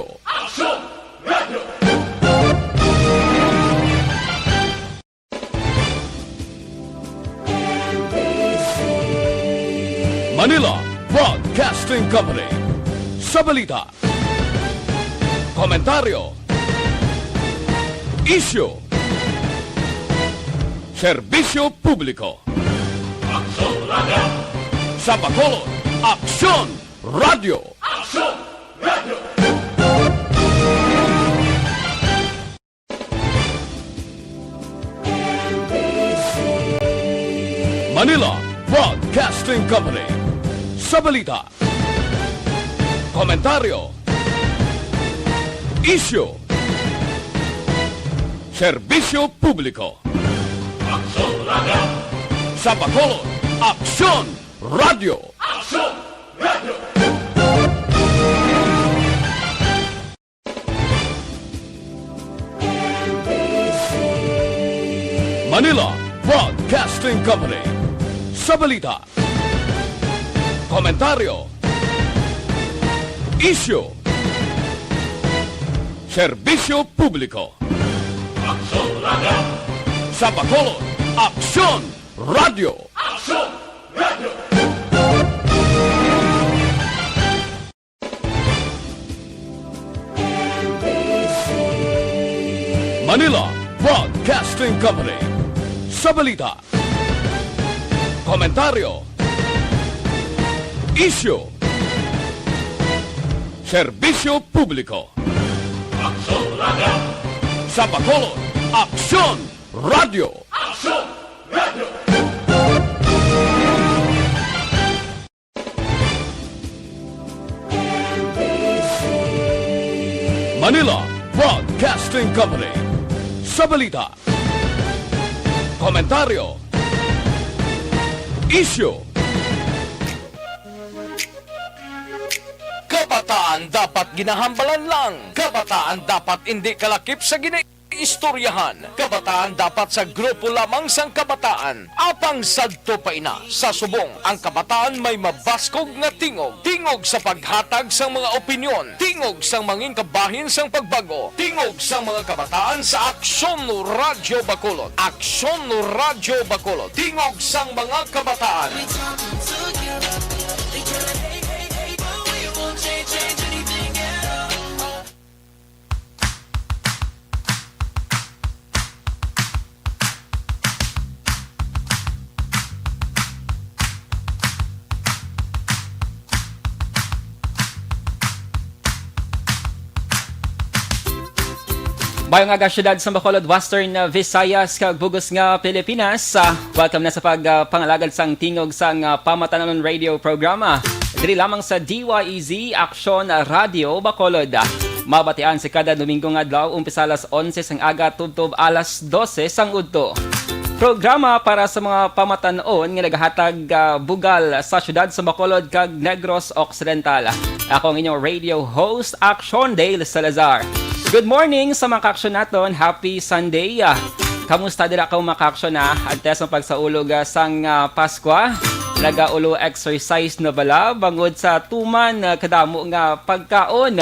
Action Radio! Manila Broadcasting Company. Sa balita, komentaryo, isyu, serbisyo publiko. Action Radio! Sa Bacolod, Action Radio! Action Radio! Manila Broadcasting Company. Sa balita, komentaryo, isyu, serbisyo publiko. Action Radio! Sa Bacolod, Action Radio! Action Radio! Manila Broadcasting Company. Sa balita, komentaryo, isyu, serbisyo publiko. Action Radio! Sa Bacolod, Action Radio! Action Radio! Manila Broadcasting Company. Sa balita, komentaryo, isyu, serbisyo publiko. Action Radio! Sa Bacolod, Action Radio! Action Radio! Manila Broadcasting Company. Sa balita, komentaryo, isyu. Kabataan dapat ginahambalan lang. Kabataan dapat hindi kalakip sa istoryahan. Kabataan dapat sa grupo lamang sang kabataan. Apang sadto pa ina sa subong. Ang kabataan may mabaskog nga tingog. Tingog sa paghatag sang mga opinyon. Tingog sang manging kabahin sang pagbago. Tingog sang mga kabataan sa Aksyon no Radyo Bacolod. Aksyon no Radyo Bacolod. Tingog sang mga kabataan. Bayong aga syudad sa Bacolod, Western Visayas, kag bugos nga Pilipinas. Welcome na sa pagpangalagad sang tingog sang PAMATAN-ON radio programa. Diri lamang sa DYEZ Action Radio Bacolod. Mabatian sa kada Domingo nga adlaw umpisa alas 11 sang aga tubtob alas 12 sang udto. Programa para sa mga pamatan-on nga naghatag bugal sa syudad sa Bacolod kag Negros Occidental. Ako ang inyong radio host, Action Dale Salazar. Good morning sa mga ka-aksyon naton. Happy Sunday. Kamusta din ako mga ka-aksyon na? Antes ng pagsaulog sang Pasko. Nagaulo exercise na bala bangod sa tuman kadamo nga pagkaon.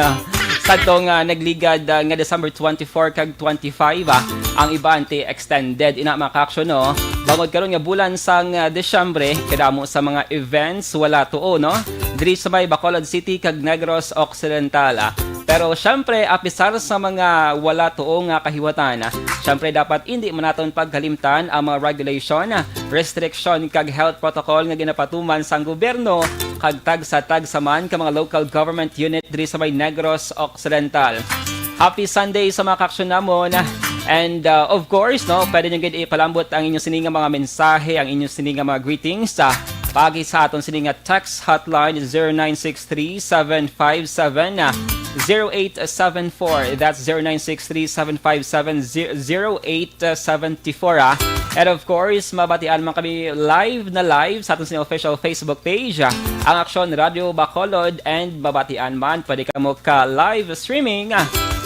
Sa itong nagligad nga December 24 kag 25. Ang iba extended ina mga ka-aksyon no. Bangod karon nga bulan sang Desyembre kadamo sa mga events wala tuo no. Diri sa may Bacolod City kag Negros Occidental. Pero syempre, apisar sa mga wala tuong kahiwatan, syempre dapat hindi man naton pagkalimtan ang mga regulation, restriction kag health protocol nga ginapatuman sang gobyerno kag tag sa man ka mga local government unit diri sa may Negros Occidental. Happy Sunday sa mga ka-aksyon namon. And of course, no, pwede nyo ipalambot ang inyong sininga mga mensahe, ang inyong sininga mga greetings pagi sa aton sininga text hotline 0963-757-0874. That's 0963-757-0874. And of course, mabatian man kami live sa aton sininga official Facebook page, ang Aksyon Radio Bacolod, and mabatian man pwede ka mo ka live streaming.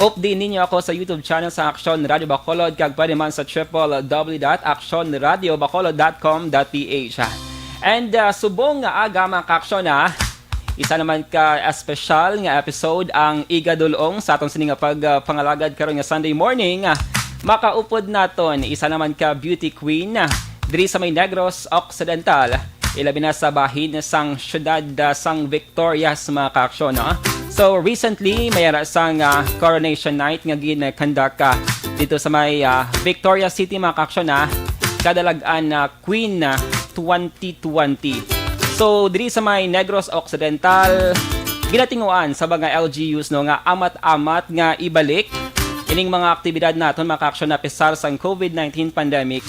Update ninyo ako sa YouTube channel sa Aksyon Radio Bacolod kag pwede man sa www.actionradiobacolod.com.ph. And subong nga aga mga ka-aksyon Isa naman ka special nga episode ang igadulong sa atong sini nga pagpangalagad karon nga Sunday morning. Makaupod naton isa naman ka beauty queen diri sa may Negros Occidental. Ilabi na sa bahin sang syudad sang Victorias mga kaaksyon. So recently mayara sang coronation night nga gin-conduct dito sa may Victoria City mga kaaksyon kadalagan Queen 2020. So diri sa may Negros Occidental ginatinguan sa mga LGUs nga amat-amat nga ibalik ining mga aktibidad naton mga kaaksyon na pisar sang COVID-19 pandemic.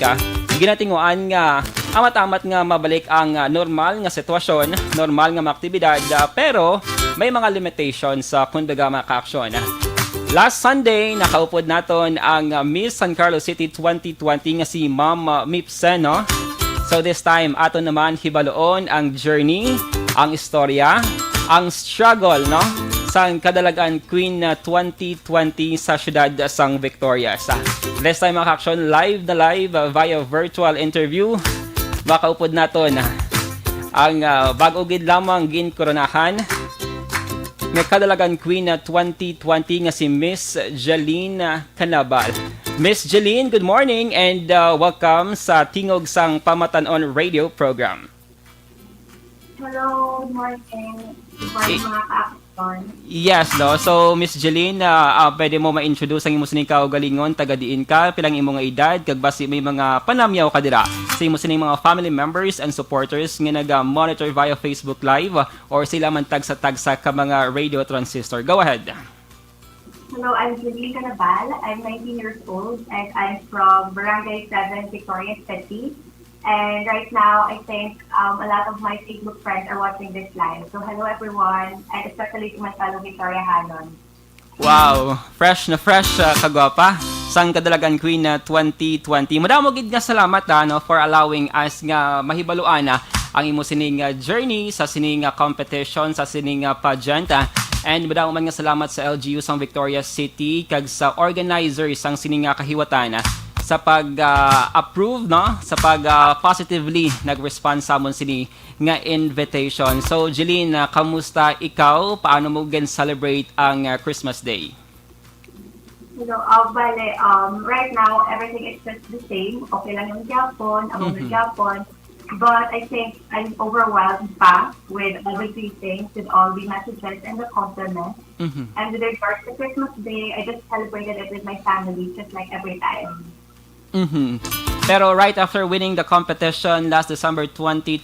Ginatinguan nga amat-amat nga mabalik ang normal nga sitwasyon, normal nga mga aktibidad, pero may mga limitations sa kundaga mga kaaksyon. Last Sunday, nakaupod naton ang Miss San Carlos City 2020 nga si Ma'am Mipsen, no? So this time, aton naman hibaloon ang journey, ang istorya, ang struggle, no? Sang kadalagan Queen 2020 sa syudad sang Victorias. This time mga kaaksyon, live via virtual interview. Makaupod naton ang bag-ugid lamang ginkoronahan nga kadalagan Queen 2020 nga si Miss Jeline Canabal. Miss Jeline, good morning and welcome sa Tingog sang Pamatan-On radio program. Hello, good morning. Good morning mga ka-action. Yes, no. So, Miss Jeline, pwede mo ma-introduce ang imo sining kaugalingon, taga-diin ka, pilang imo nga edad, kag basi may mga panamyaw ka dira sa imo sining mga family members and supporters nga naga-monitor via Facebook Live or sila man tagsa-tagsa ka mga radio transistor. Go ahead. Hello, I'm Julie Canabal. I'm 19 years old and I'm from Barangay 7, Victoria City. And right now, I think a lot of my Facebook friends are watching this live. So hello everyone, and especially to my fellow Victoria Hanon. Wow, fresh kagwapa sang kadalagan Queen 2020. Madamo gid nga salamat for allowing us nga mahibaluan ang imo sining journey sa sining competition, sa sining pageant. And madamo man nga salamat sa LGU sang Victoria City kag sa organizers sang sining kahiwatan sa pag-approve, no? Sa positively nag-respond sa amon sini nga invitation. So, Jeline, kamusta ikaw? Paano mo celebrate ang Christmas Day? Right now, everything is just the same. Okay lang yung Japon, ang Japon. But I think I'm overwhelmed pa with all the greetings, with all the messages and the compliments. And with regards to Christmas Day, I just celebrated it with my family, just like every time. Pero right after winning the competition last December 2020,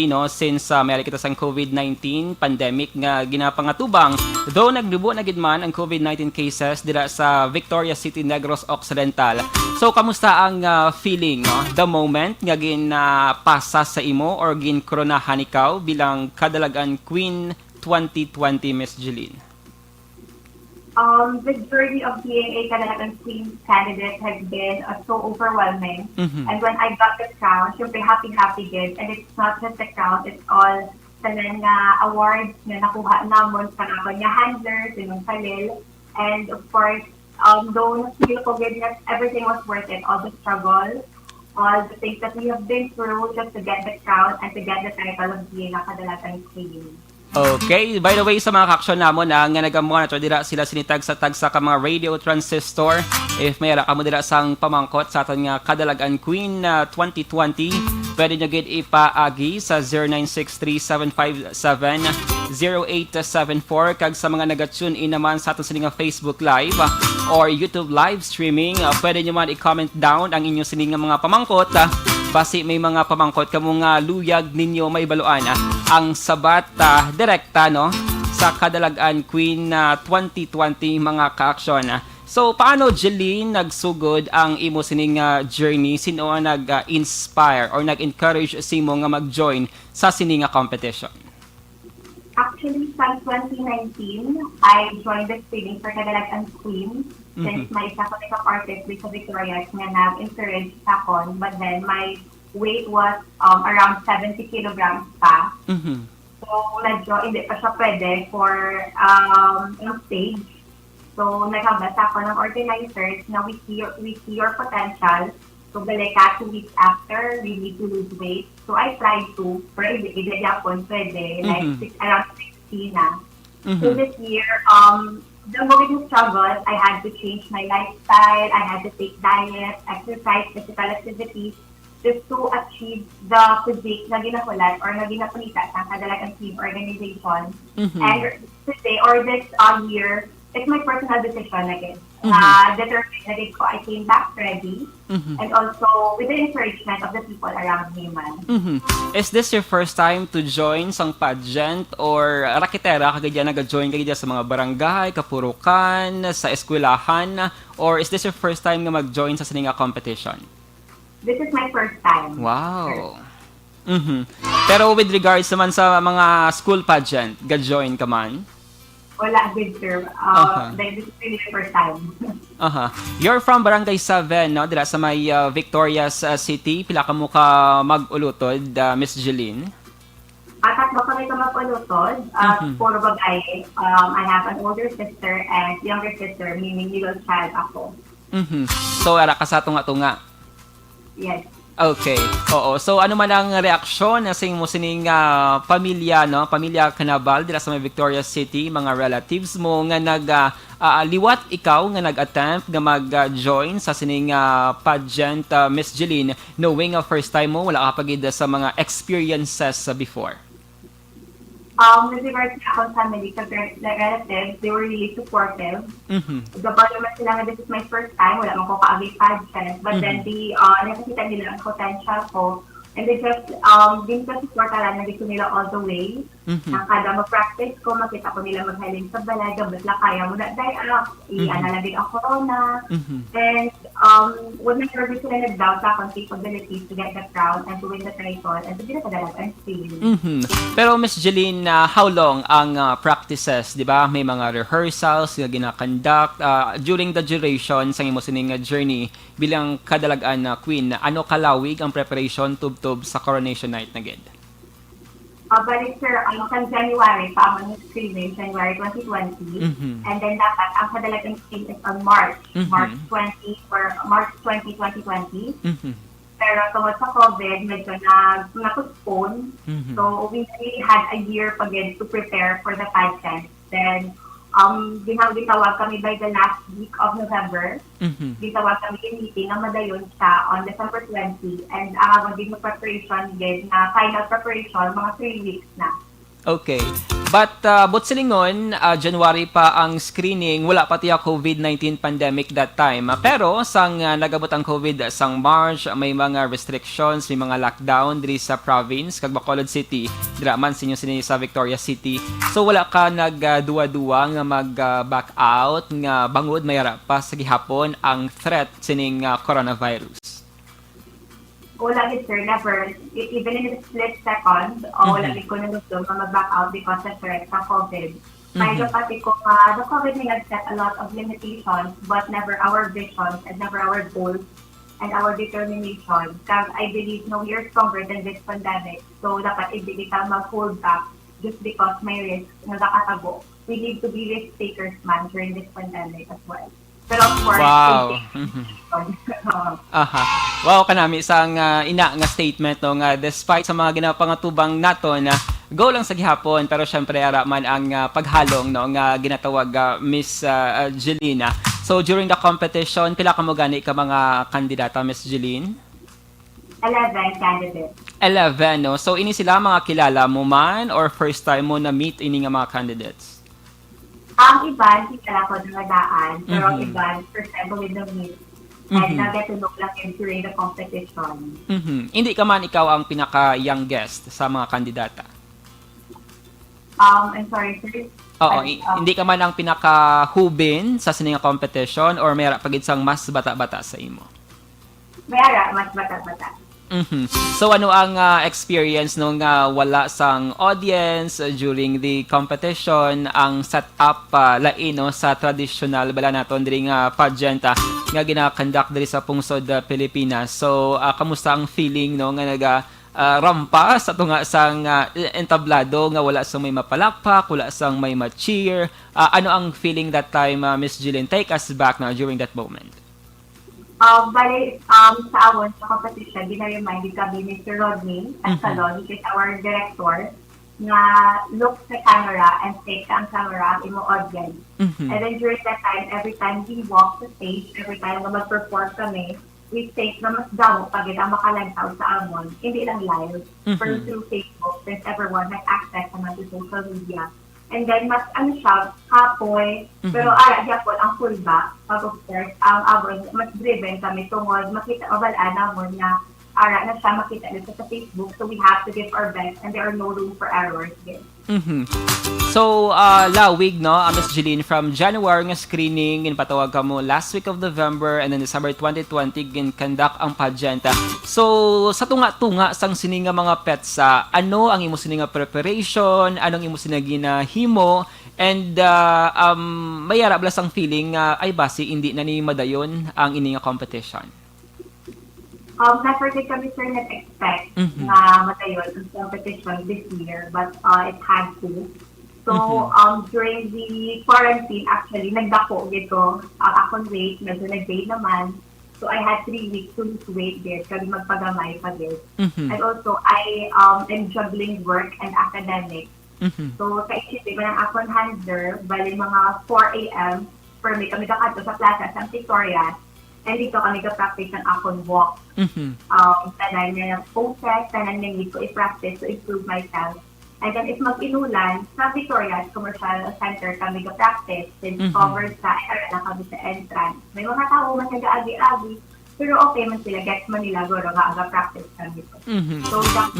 no, since meron kita sang COVID-19 pandemic nga ginapangatubang, though nagdubo na gid man ang COVID-19 cases dira sa Victoria City, Negros Occidental. So kamusta ang feeling, no? The moment nga ginapasa sa imo or ginkoronahan ikaw bilang kadalagan Queen 2020, Miss Jeline? The journey of being a Canadian Queen candidate has been so overwhelming. And when I got the crown, syempre happy good. And it's not just the crown, it's all sa awards na nakuha namon sa akong handlers, yung salil. And of course, though feel ko good that everything was worth it, all the struggle, all the things that we have been through just to get the crown and to get the title of being a Canadian Queen. Okay, by the way, sa mga kaaksyon namon nga nag-monitor dira sila sinitag sa tagsa ka mga radio transistor. If may ka mo dira sang pamangkot sa aton nga kadalagan Queen 2020, pwede nyo gid ipaagi sa 0963-757-0874 kag sa mga naga-tune in naman sa aton sining Facebook Live or YouTube live streaming, pwede nyo man i-comment down ang inyo sining mga pamangkot. Basi may mga pamangkot kamo nga luyag ninyo maibaluan ang sabat direkta, no, sa kadalagan Queen 2020 mga kaaksyon. So paano, Jeline, nagsugod ang imo sining journey? Sino ang nag-inspire or nag-encourage si mo nga mag-join sa sining competition? Actually, since 2019, I joined the screening for Kadalagan Queen. Since may isa ko nitong artist with sa Victoria nga nag-encourage sa kon, but then my weight was around 70 kilograms pa. So, medyo hindi pa siya pwede for yung stage. So, nagkabasa ko ng organizers na we see your potential So, balik 2 weeks after, we need to lose weight. So, I tried to, pero hindi ako pwede. Like, around 60 na. So, this year, the moving struggles, I had to change my lifestyle. I had to take diet, exercise, physical activities, just to achieve the physique na ginakulat or na ginapulita sa Kadalagan Team Organization. And today, or this year, it's my personal decision again. Determined na din ko, I came back ready. And also, with the encouragement of the people around me, man. Is this your first time to join sang pageant or raketera kagaya nag-join kagaya sa mga barangay, kapurukan, sa eskwelahan, or is this your first time na mag-join sa sininga competition? This is my first time. Wow. Pero with regards naman sa mga school pageant, ga-join ka man? Wala, good sir. This is really the first time. You're from Barangay 7, no? Dila sa may Victorias City. Pila ka mo ka mag-ulutod, Miss Jeline? Tatlo kami ka mag-ulutod. Puro babae. I have an older sister and younger sister, meaning middle child ako. So, ara ka sa tunga-tunga? Yes. Okay. Oo. So ano man ang reaksyon na sing mo sining pamilya, no? Pamilya Canabal dila sa may Victoria City, mga relatives mo nga liwat ikaw nga nag-attempt nga mag-join sa sining pageant, Miss Jeline, knowing first time mo wala ka pagid sa mga experiences before. With regards to akong family, the relatives, they were really supportive. Gabal naman sila nga, this is my first time, wala man ko kaagay pageant. But then, nakikita nila ang potential ko. And they just, din ka support lang, nandito nila all the way. Kada mag-practice ko, makita ko nila maghaling sa balay, gabot lang kaya mo na die up, i-analagin ang corona. And, when never sila nag-doubt sa akong capabilities to get the crown and to win the title and to be the Kadalagan Team. Pero Miss Jeline, how long ang practices, di ba? May mga rehearsals na gina-conduct during the duration sa imo sining journey bilang Kadalagan na queen. Ano kalawig ang preparation tub-tub sa coronation night na gid? Balik sir, sa January, pa ang screening, January 2020. And then dapat, ang Kadalagan Team is on March 20, 2020. Pero tungkol sa COVID, medyo na-postpone. So, we really had a year again to prepare for the pageant. Then, gitawag kami by the last week of November. Gitawag kami yung meeting na madayon siya on December 20. And din mo preparation din, na final preparation, mga 3 weeks na. Okay. But silingon, January pa ang screening, wala pati ang COVID-19 pandemic that time. Pero sang nagabot ang COVID sang March, may mga restrictions, may mga lockdown diri sa province, kag Bacolod City, dira man sinyo sa Victoria City. So wala ka nagduwa-duwa nga mag-back out nga bangod mayara pa sa gihapon ang threat sining coronavirus. Wala gid sir, never. Even in a split second, wala gid ko nagdum na mag-back out because of threat sa COVID. Medyo pati ko the COVID may nag-set a lot of limitations, but never our visions and never our goals and our determination. Because I believe we are stronger than this pandemic. So dapat hindi kita mag-hold back just because may risk na nakatago. We need to be risk takers man during this pandemic as well. Pero of course, wow. Wow, kanami isang ina nga statement no nga despite sa mga ginapangatubang nato na go lang sa gihapon pero syempre ara man ang paghalong no nga ginatawag Miss Jelina. So during the competition, pila ka mo gani ka mga kandidata, Miss Jeline? 11 candidates. 11, no? So ini sila mga kilala mo man or first time mo na meet ini nga mga candidates? Ang iban, kilala ko na nadaan, pero ang iban, first time ko with the meet. And na-get to know lang yun during the competition. Hindi ka man ikaw ang pinaka-youngest sa mga kandidata? I'm sorry, sir. Oo, hindi ka man ang pinaka-hubin sa sininga competition or mayroon pagid sang mas bata-bata sa imo? Mayroon, mas bata-bata. So ano ang experience nung wala sang audience during the competition, ang setup lain no sa traditional bala naton diri nga pageant nga gina-conduct diri sa pungsod Pilipinas. So kamusta ang feeling no nga rampa sa tunga sang entablado nga wala sang may mapalakpak, wala sang may ma-cheer. Ano ang feeling that time, Miss Jillian? Take us back now during that moment. Bali, sa awon, sa competition, dinareminded kami ni Sir Rodney at Salon, which is our director, na look sa camera and take ang camera in mo audience. And then during that time, every time we walk the stage, every time na mag-perform kami, we take na mas damo pag ang makalantaw sa amon, hindi lang live, pero through Facebook, since everyone has access naman to social media. And then, mas siya, kapoy, pero diya po, ang fullback, pag of course, ang abon, mas driven kami tungod, makita, mabalaan namon na, na siya makita nito sa Facebook, so we have to give our best, and there are no room for errors again. So, lawig, no, Miss Jeline, from January nga screening, patawag ka mo last week of November, and then December 2020, conduct ang pageant. So, sa tunga-tunga sang sininga mga petsa, ano ang imo sininga preparation, anong imo sinagina himo, and mayara blas ang feeling, ay basi, hindi na ni madayon ang ininga competition? Never did kami sir expect na matayon ang competition this year, but it had to. So, during the quarantine, actually, nagdako dito. Akong weight, medyo nag-gain naman. So, I had 3 weeks to lose weight there. Kami magpagamay pa din. And also, I am juggling work and academics. So, sa isipin ko ng akong handler, bali mga 4 a.m., for me, kami kakato sa plaza, San Victoria. And dito kami ka-practice ng akong walk. Tanan na ng poses, tanan na need ko i-practice to improve myself. And then, if mag-inulan, sa Victoria's Commercial Center kami ka-practice, then cover sa, na kami sa entrance. May mga tao man nag-aagi-agi, pero okay man sila, gets man nila, goro nga practice kami. So, that's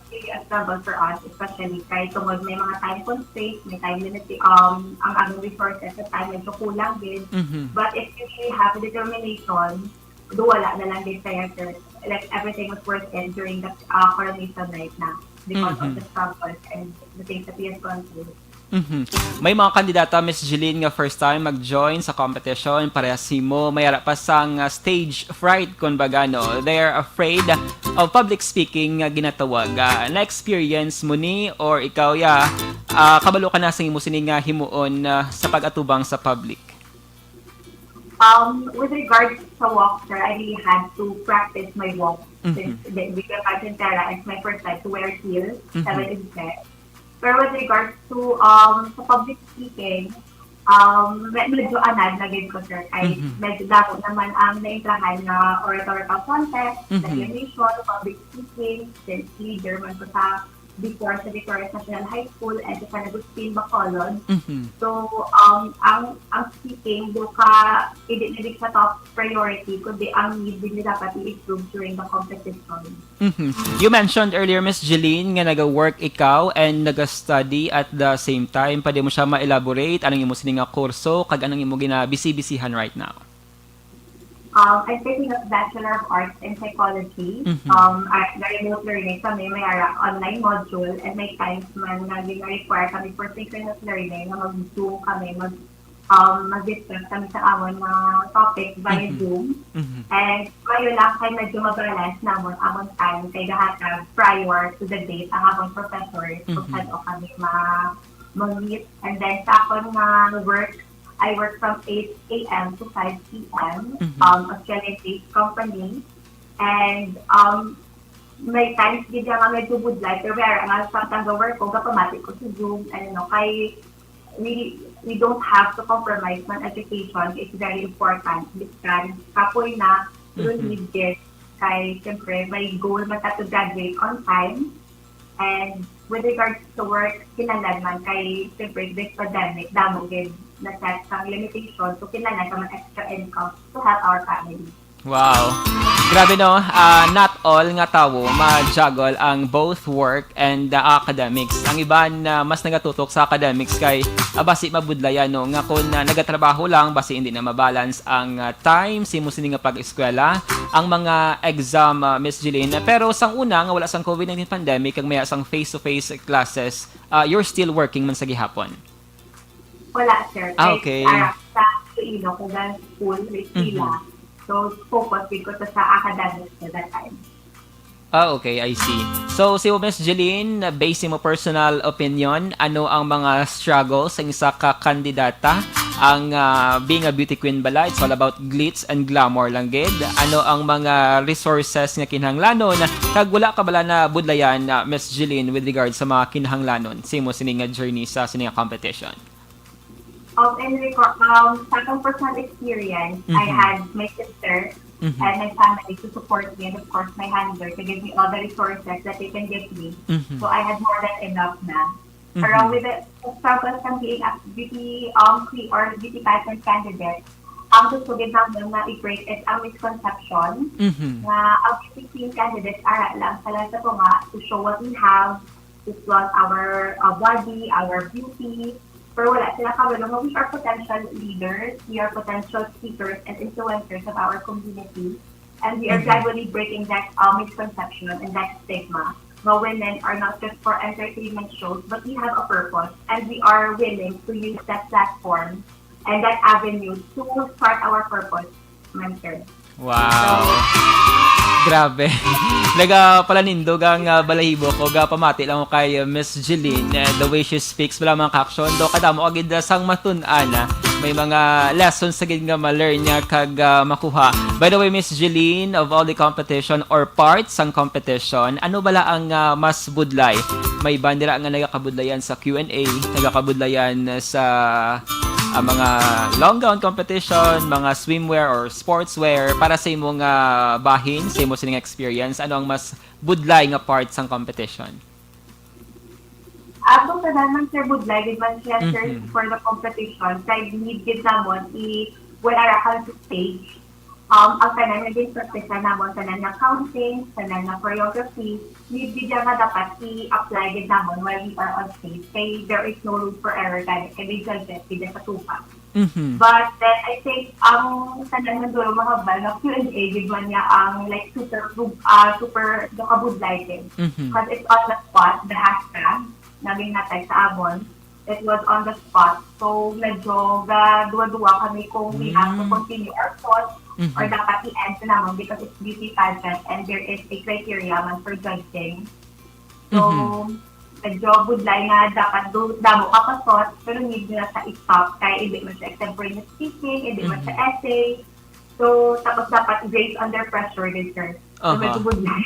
really a struggle for us, especially kahit tungod may mga time constraints, may time limit, ang aming resources sa time medyo kulang din. But if you really have determination, wala na lang din sa'yo, sir. Like, everything was worth it during the coronation night na. Because of the struggles and the things that we have gone through. May mga kandidata, Miss Jeline, nga first time mag-join sa competition, parehas mo, may harap pa sang stage fright, kung baga, no? They are afraid of public speaking nga ginatawag. Na-experience mo ni, or ikaw, kabalo ka na sa imo sining himuon sa pag-atubang sa public? With regards to walk, sir, I really had to practice my walk. Since the pageant era, it's my first time to wear heels, 7 inches. Pero with regards to sa public speaking, medyo anad na game ko, sir. Ay medyo dako naman ang naintrahan na oratorical contest, declamation, public speaking, since leader man ko sa before sa Victoria's National High School and sa Agustin Bacolod. So, ang speaking, doka, hindi sa top priority, kundi ang need din dapat i-improve during the competition. You mentioned earlier, Miss Jeline, nga nag-work ikaw and nag-study at the same time. Pwede mo siya ma-elaborate? Anong imo sining kurso? Kag anong imo ginabisi-bisihan right now? I'm taking a Bachelor of Arts in Psychology. Remote learning kami, may online module, and may times man na require kami for synchronous learning na mag-Zoom kami, mag-discuss kami sa amon na topic via Zoom. And ngayon lang kay medyo mabalance namon amon time kay gahatag prior to the date ang amon professors kung saan o kami mag-meet. And then sa akong work, I work from 8 a.m. to 5 p.m. Australian-based company. And may times din nga medyo budlay, pero nga sometimes the work ko, kapamatik ko sa Zoom, and kay we don't have to compromise on education. It's very important. Because kapoy na, through need it, kay siyempre may goal mata to graduate on time. And with regards to work, kinalan man kay siyempre this pandemic, damo din na set some limitation, so kailangan naman extra income to help our family. Wow. Grabe, no? Not all nga tao ma-juggle ang both work and academics. Ang iban na mas nagatutok sa academics kay basi mabudlayan, no? Nga kung nagatrabaho lang, basi hindi na mabalance ang time, simusin nga pag-eskwela, ang mga exam, Miss Jeline. Pero sang una, nga wala sang COVID-19 pandemic, kag may sang face-to-face classes, you're still working man sa gihapon? Wala, sir. Okay. Sa kung school, may sila. So, focus ko sa academics at that time. Okay, I see. So, si Miss Jeline, based mo personal opinion, ano ang mga struggles ng isa ka kandidata? Ang being a beauty queen bala, it's all about glitz and glamour lang gid. Ano ang mga resources nga kinahanglanon? Kag wala ka bala na budlayan, Miss Jeline, with regard sa mga kinahanglanon sa imo sini nga journey sa sini nga competition? Sa akong personal experience, I had my sister and my family to support me, and of course my handler to give me all the resources that they can give me. So I had more than enough na. Pero with the struggles ng being a beauty queen or beauty pageant candidate, ang gusto din namin na i-break is ang misconception na ang beauty queen candidates ara lang sa lahat ko nga to show what we have, to flaunt our body, our beauty. Pero wala sila kabalo. We are potential leaders, we are potential speakers and influencers of our community. And we are gradually breaking that misconception and that stigma. No, women are not just for entertainment shows, but we have a purpose. And we are willing to use that platform and that avenue to start our purpose. Mentor. Wow. Grabe. Naga pala nindog ang balahibo ko. Pamati lang ko kay Miss Jeline. The way she speaks, wala mga kaksyon. Do kadamo agad sang matun-an. May mga lessons sa gid nga ma-learn niya kag makuha. By the way, Miss Jeline, of all the competition or parts sang competition, ano bala ang mas budlay? May bandera nga nagakabudlayan sa Q&A, nagakabudlayan sa mga long gown competition, mga swimwear or sportswear para sa imong bahin, sa imong sining experience, ano ang mas budlay nga part sang competition? Atong tanan Sir Budlay, di ba siya search for the competition, kaya need gid namon when ara ka sa stage, ang tanan na din practice namon, tanan na counting, tanan na choreography, need gid nga dapat i-apply gid namon while we are on stage, kaya there is no room for error kaya may judges gid sa tupa. But then I think ang tanan na dulo mga bal na Q&A gid man niya ang like super nakabudlay din. Because it's on the spot, the hashtag naging natay sa Avon, it was on the spot. So, medyo dua-dua kami kung we have to continue our thoughts or dapat i-end naman because it's beauty pageant and there is a criteria man for judging. So, medyo budlay nga dapat damo ka pa thoughts pero need nila sa i-stop kaya hindi mo siya extemporaneous speaking, hindi mo siya essay. So, tapos dapat grade under pressure din, sir. So, medyo budlay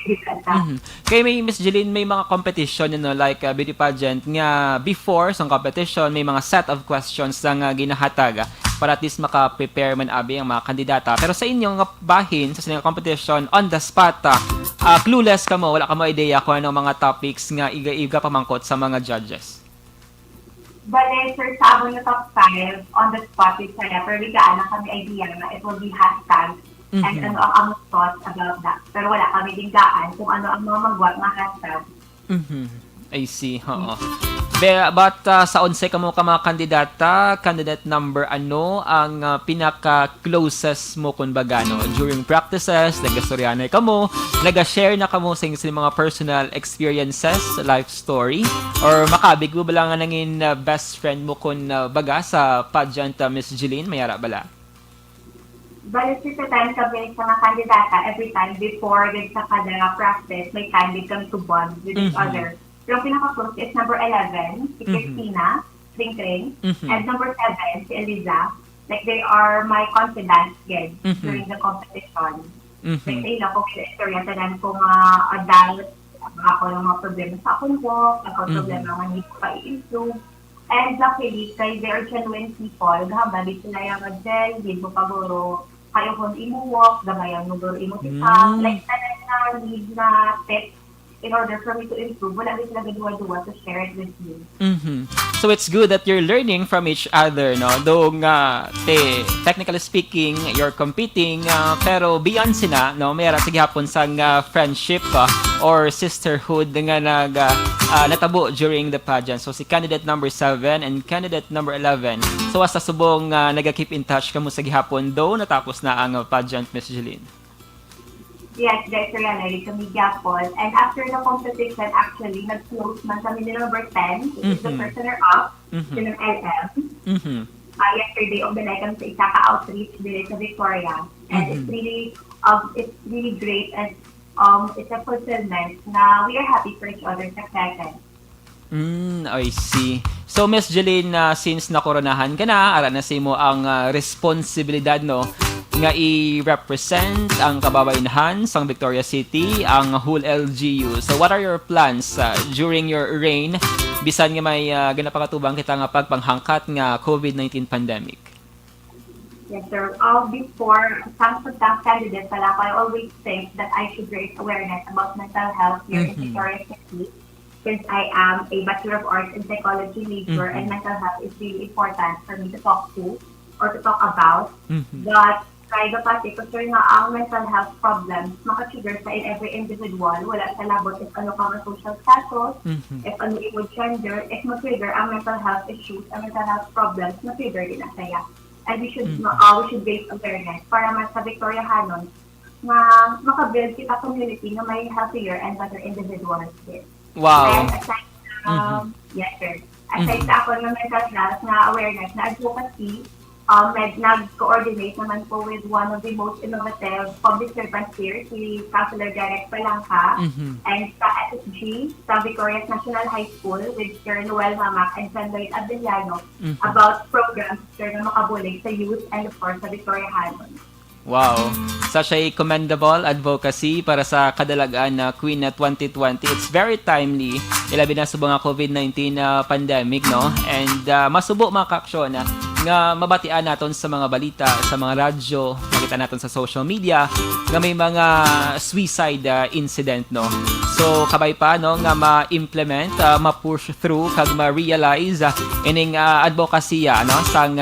Kaya may Miss Jeline, may mga competition like beauty pageant nga before sa competition, may mga set of questions na ginahatag para at least maka-prepare man abi ang mga kandidata. Pero sa inyong bahin, sa sining competition, on the spot, clueless ka mo, wala ka mo idea kung ano mga topics nga iga pamangkot sa mga judges. Bale, sir, sa abon na top 5, on the spot with saya, pero bigaan na kami idea na it will be hashtag and ano ang among thoughts about that. Pero wala kami dinggaan kung ano ang mga magwat na hashtag. I see, oo. But sa 11 ka mo ka mga kandidata, candidate number ano ang pinaka-closest mo kung bagano? During practices, nag-storyanay ka mo, nag-share na ka mo sa mga personal experiences, life story, or makabig mo bala nga nangin best friend mo kung baga sa pageant, Miss Jeline, mayara bala? Balik sa time kami sa mga kandidata, every time before sa kada practice, may time din kami to bond with each other. Pero pinaka-close is number 11, si Christina, Tring, and number 7, si Eliza. Like, they are my confidants again during the competition. Like, sa ilang kong istorya, tanan ko mga adult, ako ng mga problema sa akong walk, ako problema nga hindi ko pa i-improve. And luckily, kay they are genuine people, gahabali sila yung gel, hindi mo paguro, kayo kung imo-walk, gamayan mo guro imo-tikap, like, tanan na need na tips in order for me to improve, wala din sila gaduwa-duwa to share it with you. So it's good that you're learning from each other, no? Though technically speaking, you're competing, pero beyond sina, no? Mayroon sige hapon sang friendship or sisterhood nga natabo during the pageant. So si candidate number 7 and candidate number 11. So as sa subong naga-keep in touch kamo sige hapon though natapos na ang pageant, Miss Jeline. Yes, that's realized kami gyapon. And after the competition, actually, nag-close man kami ni number 10, which is the first runner-up, ng LM. Yesterday, umbelay kami sa isa ka-outreach dito sa Victoria. And it's really great and it's a fulfillment na we are happy for each other's successes. I see. So, Miss Jeline, since nakoronahan ka na, ara na mo ang responsibilidad, no, nga i-represent ang kababainahan sa Victoria City, ang whole LGU. So, what are your plans during your reign, bisan nga may ganapakatubang kita nga pagpanghangkat nga COVID-19 pandemic? Yes, sir. Before, some candidate pala, I always think that I should raise awareness about mental health here in Victoria City. Since I am a Bachelor of Arts in Psychology major and mental health is really important for me to talk to or to talk about. But kaya kasi kung nga ang mental health problems maka-trigger sa in every individual, wala sa labot if ano ka ang social status, if ano yung gender, if ma-trigger ang mental health issues, ang mental health problems, ma-trigger din ang saya. And we should raise awareness para man sa Victoriahanon na maka-build kita community na may healthier and better individuals din. Wow. And aside, yes, sir. Aside sa ako ng mental health na awareness, na advocacy, nag-coordinate naman po with one of the most innovative public servants here, si Councilor Derek Palangka, and sa SSG, sa Victoria's National High School, with Sir Noel Mamak and San Lloyd Abdeliano, about programs sir, na makabulig sa youth and of course sa Victoriahanon. Wow. Such a commendable advocacy para sa kadalagaan na Queen na 2020. It's very timely. Ilabi na subong nga COVID-19 pandemic, no? And masubo mga kaaksyon nga mabatian naton sa mga balita, sa mga radyo, makita naton sa social media nga may mga suicide incident, no? So kabay pa no nga ma-implement, ma-push through kag ma-realize ining advocacy no sang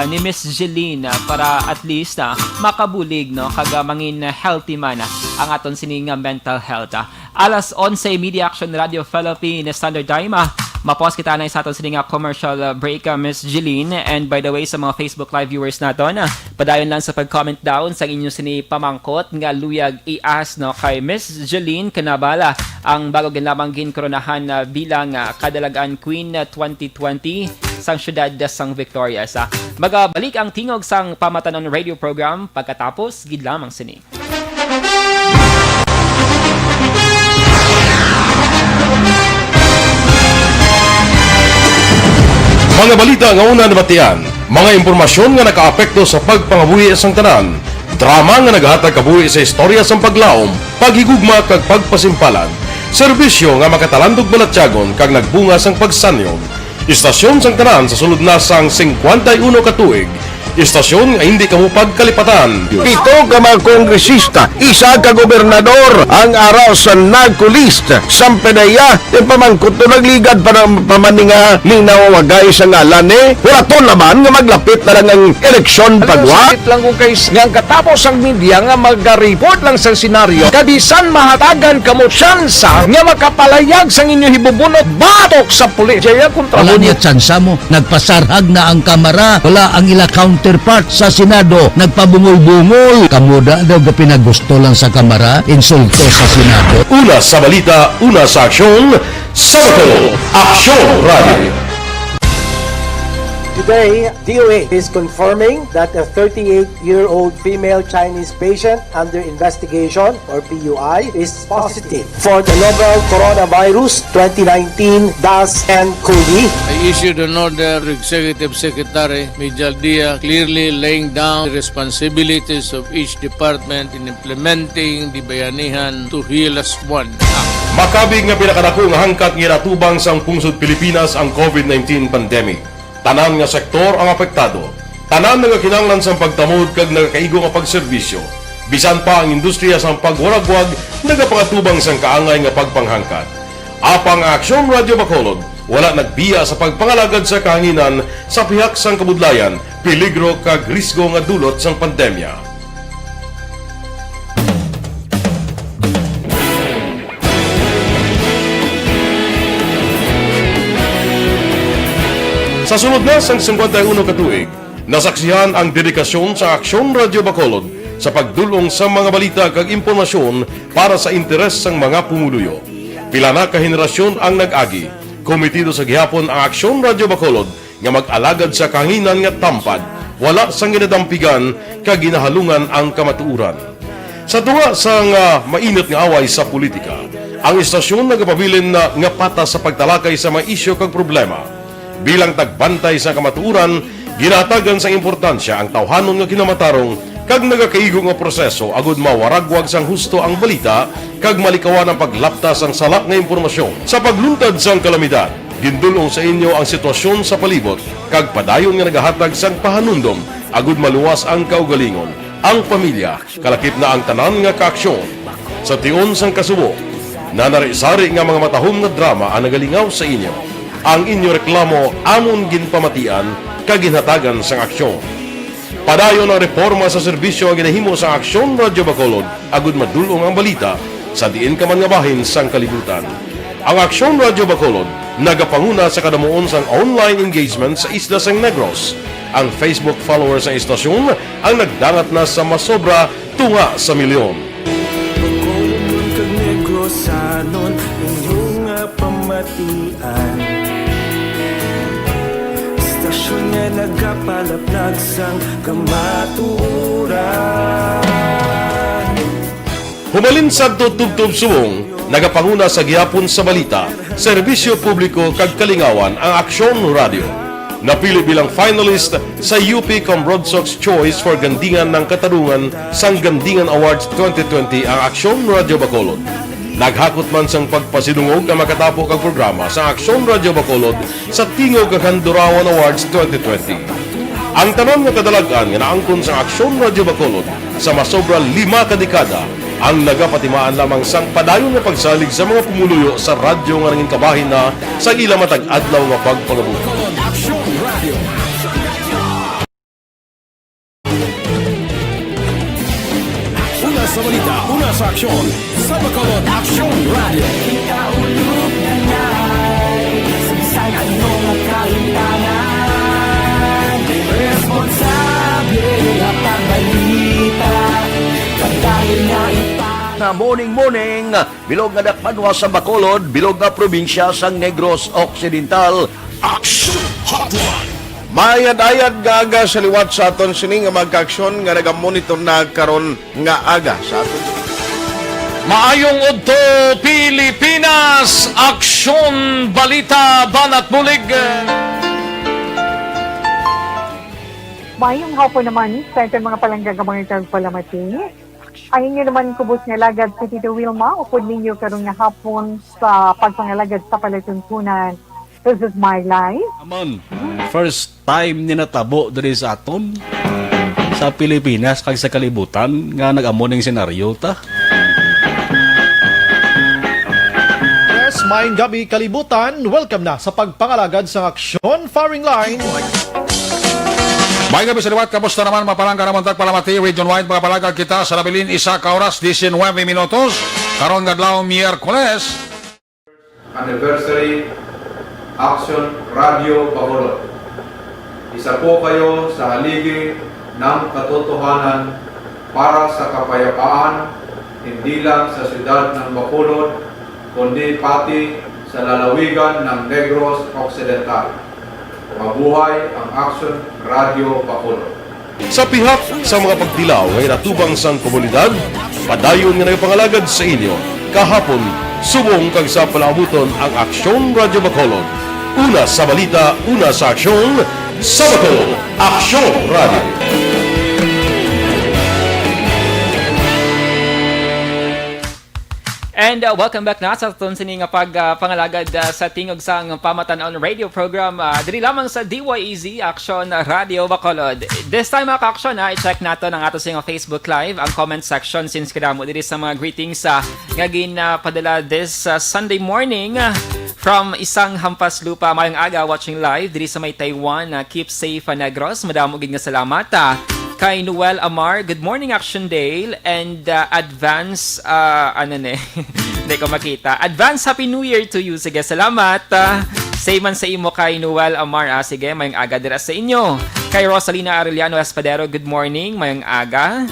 ni Miss Jeline para at least makabulig no kag mangin healthy man ang aton sining mental health. Alas 11 Media Action Radio Philippines Standard Time. Mapos kita na sa aton sining commercial break, Miss Jeline. And by the way, sa mga Facebook Live viewers naton, padayon lang sa pag-comment down sa inyo sini pamangkot nga luyag ias no kay Miss Jeline kanabala ang bago ginlamang ginkoronahan bilang kadalagaan Queen 2020 sang syudad sang Victoria. Magabalik ang tingog sang Pamatanon radio program pagkatapos gid lamang sini. Mga balita nga una nabatian, mga impormasyon nga nakaapekto sa pagpangabuhi sang tanan, drama nga naghatag kabuhi sa istorya sang paglaom, paghigugma kag pagpasimpalan, serbisyo nga makatalandog balatyagon kag nagbunga sang pagsanyon, istasyon sang tanan sa sulod na sang 51 ka tuig, istasyon nga hindi kamupag kalipatan. 7 ka mga kongresista, 1 ka gobernador ang araw sa nagkulist sa pedaya yung pamangkot to nagligad para pamaninga linaw wagay sa ngalan wala to naman nga maglapit na lang ang eleksyon pagwa. Sakit lang kung kayo nga katapos ang media nga mag-report lang sa senaryo kabisan mahatagan kamo tsansa nga makapalayag sa inyo hibubunot batok sa pulis. Jaya kontra wala niya tsansa mo, nagpasarhag na ang kamera, wala ang ila counterpart sa Senado, nagpabungol-bungol. Kamuda daw ga pinagusto lang sa kamera, insulto sa Senado. Una sa balita, una sa aksyon, Sabado, Aksyon Radio. Today, DOA is confirming that a 38-year-old female Chinese patient under investigation, or PUI, is positive for the novel coronavirus 2019-nCoV. I issued an order to Executive Secretary Mijal Dia clearly laying down the responsibilities of each department in implementing the Bayanihan to Heal as One Act. Makabig nga pinakadako nga hangkat nga natubang sang pungsod Pilipinas ang COVID-19 pandemic. Tanan nga sektor ang apektado. Tanan nga kinahanglan sang pagtamod kag nagakaigo nga pagserbisyo. Bisan pa ang industriya sang pagwaragwag nagapangatubang sang kaangay nga pagpanghangkat. Apang Aksyon Radio Bacolod wala nagbiya sa pagpangalagad sa kahanginan sa pihak sang kabudlayan, peligro kag risgo nga dulot sang pandemya. Sa sunod na sang 51 ka tuig, nasaksihan ang dedikasyon sa Aksyon Radio Bacolod sa pagdulong sa mga balita kag impormasyon para sa interes sang mga pumuluyo. Pila na ka henerasyon ang nag-agi, komitido sa gihapon ang Aksyon Radio Bacolod nga mag-alagad sa kanginan nga tampad, wala sang ginadampigan kag ginahalungan ang kamatuuran. Sa duwa sa mainit nga away sa politika, ang istasyon nagapabilin na nga pata sa pagtalakay sa mga isyu kag problema. Bilang tagbantay sa kamatuuran, ginatagan sa importansya ang tawhanon nga kinamatarong kag nagakaigo nga proseso agud mawaragwag sang husto ang balita kag malikawan ang paglaptas ang salak nga impormasyon. Sa pagluntad sang kalamidad, gindulong sa inyo ang sitwasyon sa palibot kag padayon nga nagahatag sang pahanundom agud maluwas ang kaugalingon, ang pamilya, kalakip na ang tanan nga kaaksyon. Sa tion sang kasubo, nanari-sari nga mga matahom nga drama ang nagalingaw sa inyo. Ang inyo reklamo amon ginpamatian kag ginhatagan sang aksyon. Padayon ang reforma sa serbisyo ang ginahimo sa Aksyon Radyo Bacolod agud madulong ang balita sa diin ka man nga bahin sang kalibutan. Ang Aksyon Radyo Bacolod nagapanguna sa kadamuon sang online engagement sa isla sang Negros. Ang Facebook followers sa istasyon ang nagdangat na sa masobra tunga sa milyon. Bacolod kag Negros sanon inyong pamatian. Istasyon nga nagapalaplag sang kamaturan. Humalin sa tutubtub suwong, nagapanguna sa gihapon sa balita, serbisyo publiko kag kalingawan ang Aksyon Radio. Napili bilang finalist sa UP Comrodsox Choice for Gandingan ng Katarungan sang Gandingan Awards 2020 ang Aksyon Radio Bacolod. Naghakot man sang pagpasinungog ang makatapo kag programa sa Aksyon Radio Bacolod sa Tingog kag Handurawan Awards 2020. Ang tanon nga kadalagan nga naangkon sa Aksyon Radio Bacolod sa masobra 5 ka dekada ang nagapatimaan lamang sang padayon nga pagsalig sa mga pumuluyo sa radyo nga nanging kabahin na sa ila matag adlaw nga pagpangabuhi. Una sa balita, una sa aksyon, sa Bacolod Aksyon Radio. Ikaulog na na'y sabisan anong kahintanan. Responsable ang pagbalita dahil na Na morning, bilog nga dakpanwa sa Bacolod, bilog nga probinsya sang Negros Occidental. Aksyon Hotline. Mayad-ayad nga aga sa liwat sa aton sini nga magka-aksyon nga nagamonitor na karon nga aga sa aton. Maayong udto Pilipinas, Aksyon Balita Banat Bulig. Mayong hapon naman sa itong mga palanggang mga palamati. Ang inyo naman kubos nga lagad sa Tito Wilma, upod ninyo karong nga hapon sa pagpangalagad sa palatuntunan. This is my life. Amon, first time ni natabo diri sa aton sa Pilipinas kag sa kalibutan nga nag-amo ning senaryo ta. Yes, maayong gabi kalibutan. Welcome na sa pagpangalagad sa Aksyon Firing Line. May gabi sa liwat, kamusta naman mapalangga naman tagpalamati, region-wide mga palagag kita sa labilin isa ka oras, 19 minutos, karon gadlaw Miyerkules. Anniversary Aksyon Radio Bacolod. Isa po kayo sa haligi ng katotohanan para sa kapayapaan, hindi lang sa siyudad ng Bacolod, kundi pati sa lalawigan ng Negros Occidental. Mabuhay ang Aksyon Radio Bacolod. Sa pihak sa mga pagdilaw ngay natubang sang komunidad, padayon nga nagpangalagad sa inyo. Kahapon, subong kag sa palabuton ang Aksyon Radio Bacolod. Una sa balita, una sa aksyon, sa Bacolod, Aksyon Radio. And welcome back na sa itong sining pagpangalagad sa tingog sang PAMATAN-ON radio program. Diri lamang sa DYEZ Aksyon Radio Bacolod. This time mga ka-aksyon, i-check nato ang ato sa Facebook Live, ang comment section since kadamo diri sa mga greetings nga padala this Sunday morning from isang hampas lupa mayong aga watching live diri sa may Taiwan. Keep safe Negros. Madamo gid nga salamat. Kay Noel Amar, good morning Action Dale, and advance, hindi ko makita. Advance Happy New Year to you. Sige, salamat. Say man sa imo kay Noel Amar. Sige, mayang aga dira sa inyo. Kay Rosalina Arellano Espadero, good morning, mayang aga.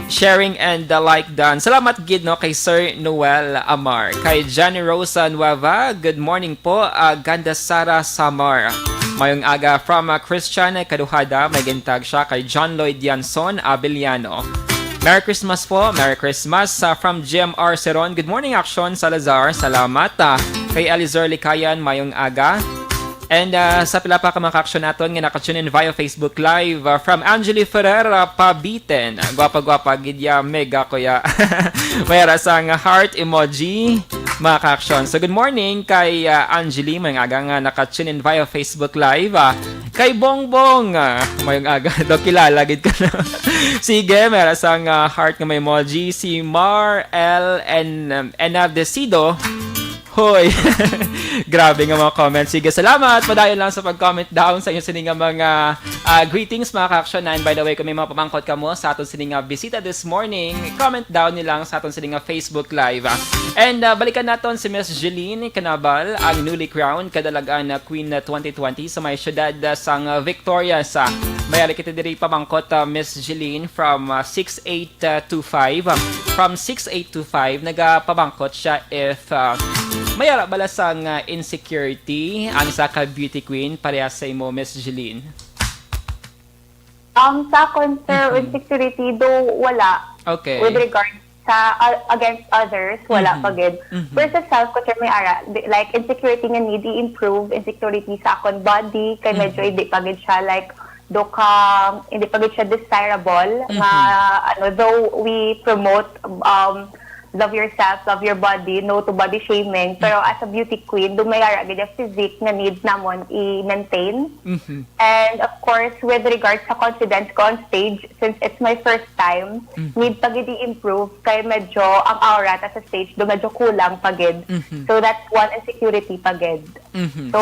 Sharing and like done. Salamat gid no kay Sir Noel Amar. Kay Johnny Rosa Nueva, good morning po. Ganda Sara Samar. Mayong aga from Christian Kaduhada, may gintag siya kay John Lloyd Yanson Abeliano. Merry Christmas po. Merry Christmas from GMR Seron. Good morning, Action Salazar. Salamat. Kay Elizur Likayan, mayong aga. And sa pila pa ka mga ka-action naton nga nakatune in via Facebook Live from Angeli Ferrer, Pabiten. Gwapa-gwapa, gidya, mega kuya. Mayara sang heart emoji, mga ka-action. So good morning kay Angeli, mayong aga nga nakatune in via Facebook Live. Kay Bongbong, mayong aga, do kilala, gid ka na. Sige, mayara sang heart nga may emoji. Si Mar L. Enavdecido. Hoy! Grabe nga mga comments. Sige, salamat. Padayon lang sa pag-comment down sa inyo sininga mga greetings mga ka-action. And by the way, kung may mga pamangkot ka mo sa aton sininga bisita this morning, comment down nilang sa aton sininga Facebook Live. And balikan naton si Miss Jeline Canabal, ang newly crowned kadalagaan na Queen 2020 sa may syudad sang Victoria sa mayari kita diri pamangkot Miss Jeline from 6825. From 6825, nagapamangkot siya if mayara bala sang insecurity ang isa ka beauty queen pareha sa imo, Miss Jeline? Sa akon, sir, insecurity, though wala. Okay. With regard sa against others, wala pagid. Pero sa self ko, sir, may ara. Like, insecurity nga need i-improve. Insecurity sa akon body, kay medyo hindi pagid siya. Like, hindi pagid siya desirable. Though we promote love yourself, love your body, no to body shaming. Pero as a beauty queen, dumayara gid yung physique na need namon i-maintain. And of course, with regards sa confidence ko on stage, since it's my first time, need pagid i-improve kay medyo ang aura ta sa stage do medyo kulang pagid. So that's one insecurity pagid. So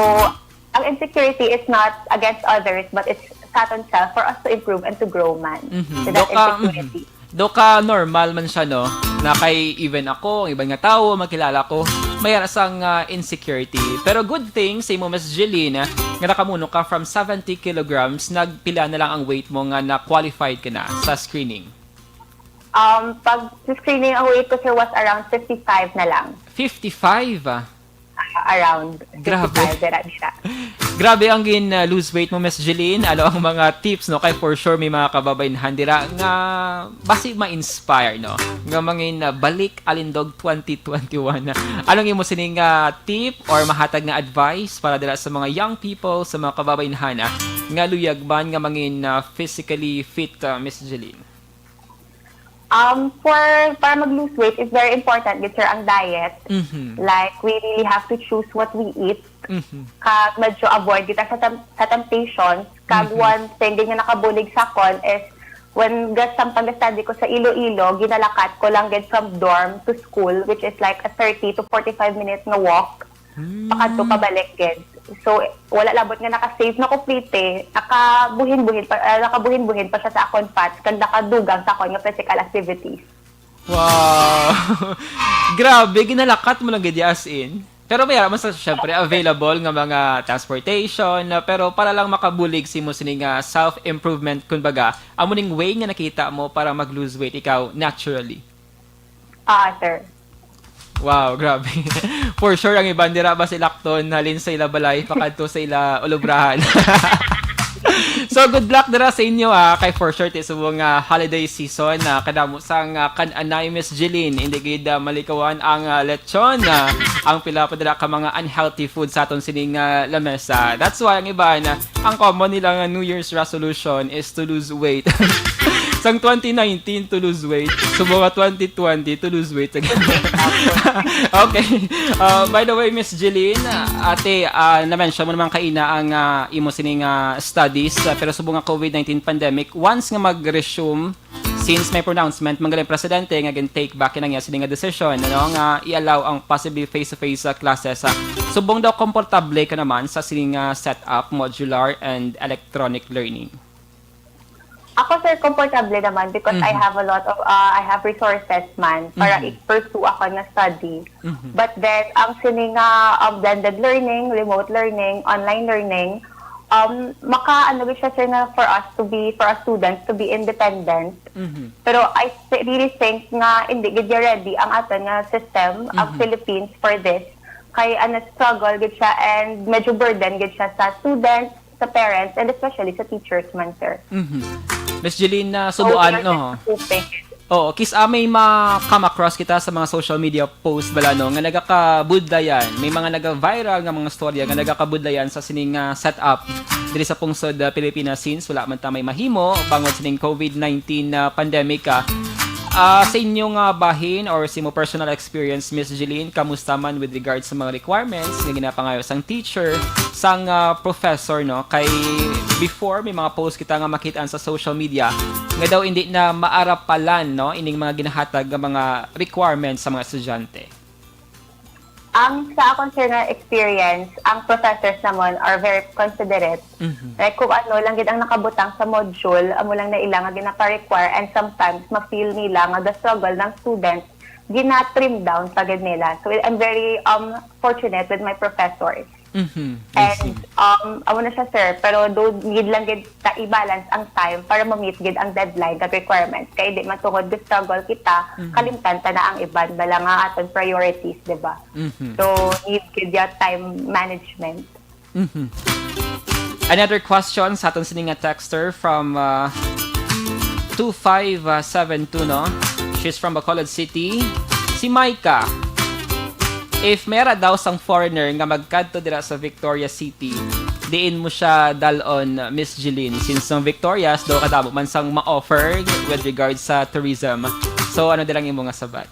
ang insecurity is not against others, but it's sa aton self for us to improve and to grow man. So that's insecurity. Do ka normal man siya, no? Na kay even ako, ang ibang nga tao, makilala ko, mayroon sang insecurity. Pero good thing sa imo, Miss Jeline, nga nakamuno ka from 70 kilograms, nagpila na lang ang weight mo nga na-qualified ka na sa screening. Pag sa screening, ang weight ko, sir, was around 55 na lang. 55? Around 55. Grabe. Dira. Grabe ang lose weight mo, Miss Jeline. Ano ang mga tips, no? Kay for sure may mga kababayan dira nga basi ma-inspire, no? Nga mangin balik alindog 2021. Anong imo sining tip or mahatag na advice para dira sa mga young people, sa mga kababayan nga luyagban nga mangin physically fit, Miss Jeline? Para mag-lose weight, it's very important, sir, ang diet. Like, we really have to choose what we eat. Kag medyo avoid kita sa temptations. Kag one thing din nga nakabulig sa kon is when gasang pag-study ko sa Iloilo, ginalakat ko lang get from dorm to school, which is like a 30 to 45 minutes na walk. Pakadto pabalik gid. So wala labot nga naka-save na complete, nakabuhin-buhin pa siya sa akon fats kag nakadugang sa akon nga physical activities. Wow. Grabe, ginalakat mo lang gid as in. Pero mayroon man sa syempre available nga mga transportation, pero para lang makabulig si mo sining self-improvement kumbaga, amo ning way nga nakita mo para mag-lose weight ikaw naturally. Sir. Wow, grabe. For sure, ang ibang dira ba si Lakton, halin sa ila balay, pakadto sa ila ulubrahan. So, good luck dira sa inyo, kay for sure, subong holiday season, kadamo sang kan-anay, Miss Jeline, hindi gid malikawan ang lechon, ang pila pa dira ka mga unhealthy food sa aton sining lamesa. That's why ang iba ang common nilang New Year's resolution is to lose weight. Sang 2019 to lose weight, subong 2020 to lose weight again. Okay. By the way, Miss Jeline, ate, na-mention mo naman kaina ang imo sining studies, pero subong COVID-19 pandemic, once nga mag-resume, since may pronouncement, manggaling presidente, nga take back yun ang sining decision, nga i-allow ang possibly face-to-face classes. Subong daw komportable ka naman sa sining setup, modular and electronic learning. Ako, sir, comfortable naman because I have a lot of, I have resources man para i-pursue ako na study. But then, ang sining blended learning, remote learning, online learning, maka-ano siya, sir, na for us students to be independent. Pero I really think nga hindi gid ready ang aton nga system of Philippines for this. Kay struggle gid siya and medyo burden gid siya sa students, sa parents, and especially sa teachers man, sir. Miss Jeline, subuan, no? Oo, may ma-come across kita sa mga social media post bala no nga nagakabudlayan. May mga naga-viral nga mga storya nga nagakabudlayan sa sining setup diri sa pungsod Pilipinas since wala man ta may mahimo bangod sining COVID-19 pandemic. Sa inyong bahin or sa mo personal experience, Miss Jeline, kamusta man with regards sa mga requirements nga ginapangayo sang teacher, sang professor, no? Kay before, may mga post kita nga makitaan sa social media nga daw hindi na maarapalan, no? Ining mga ginahatag nga mga requirements sa mga estudyante. Ang sa akong sir na experience, ang professors naman are very considerate. Like kung ano lang gid ang nakabutang sa module, amo lang na ilang nga ginapa-require, and sometimes ma-feel nila nga the struggle ng students gina-trim down sa gid nila. So I'm very fortunate with my professors. And amo na siya sir, pero do need lang gid ta i-balance ang time para ma-meet gid ang deadline kag requirements. Kay di man tungod struggle kita, kalimtan ta na ang iban bala nga aton priorities, di ba? So need gid ya time management. Another question sa aton sining texter from 2572, no? She's from Bacolod City. Si Maika, if mera daw sang foreigner nga magkadto dira sa Victoria City, diin mo siya dalon, Miss Jeline, since ang Victorias daw kadamo man sang ma-offer with regards sa tourism. So ano dirang imo nga sabat?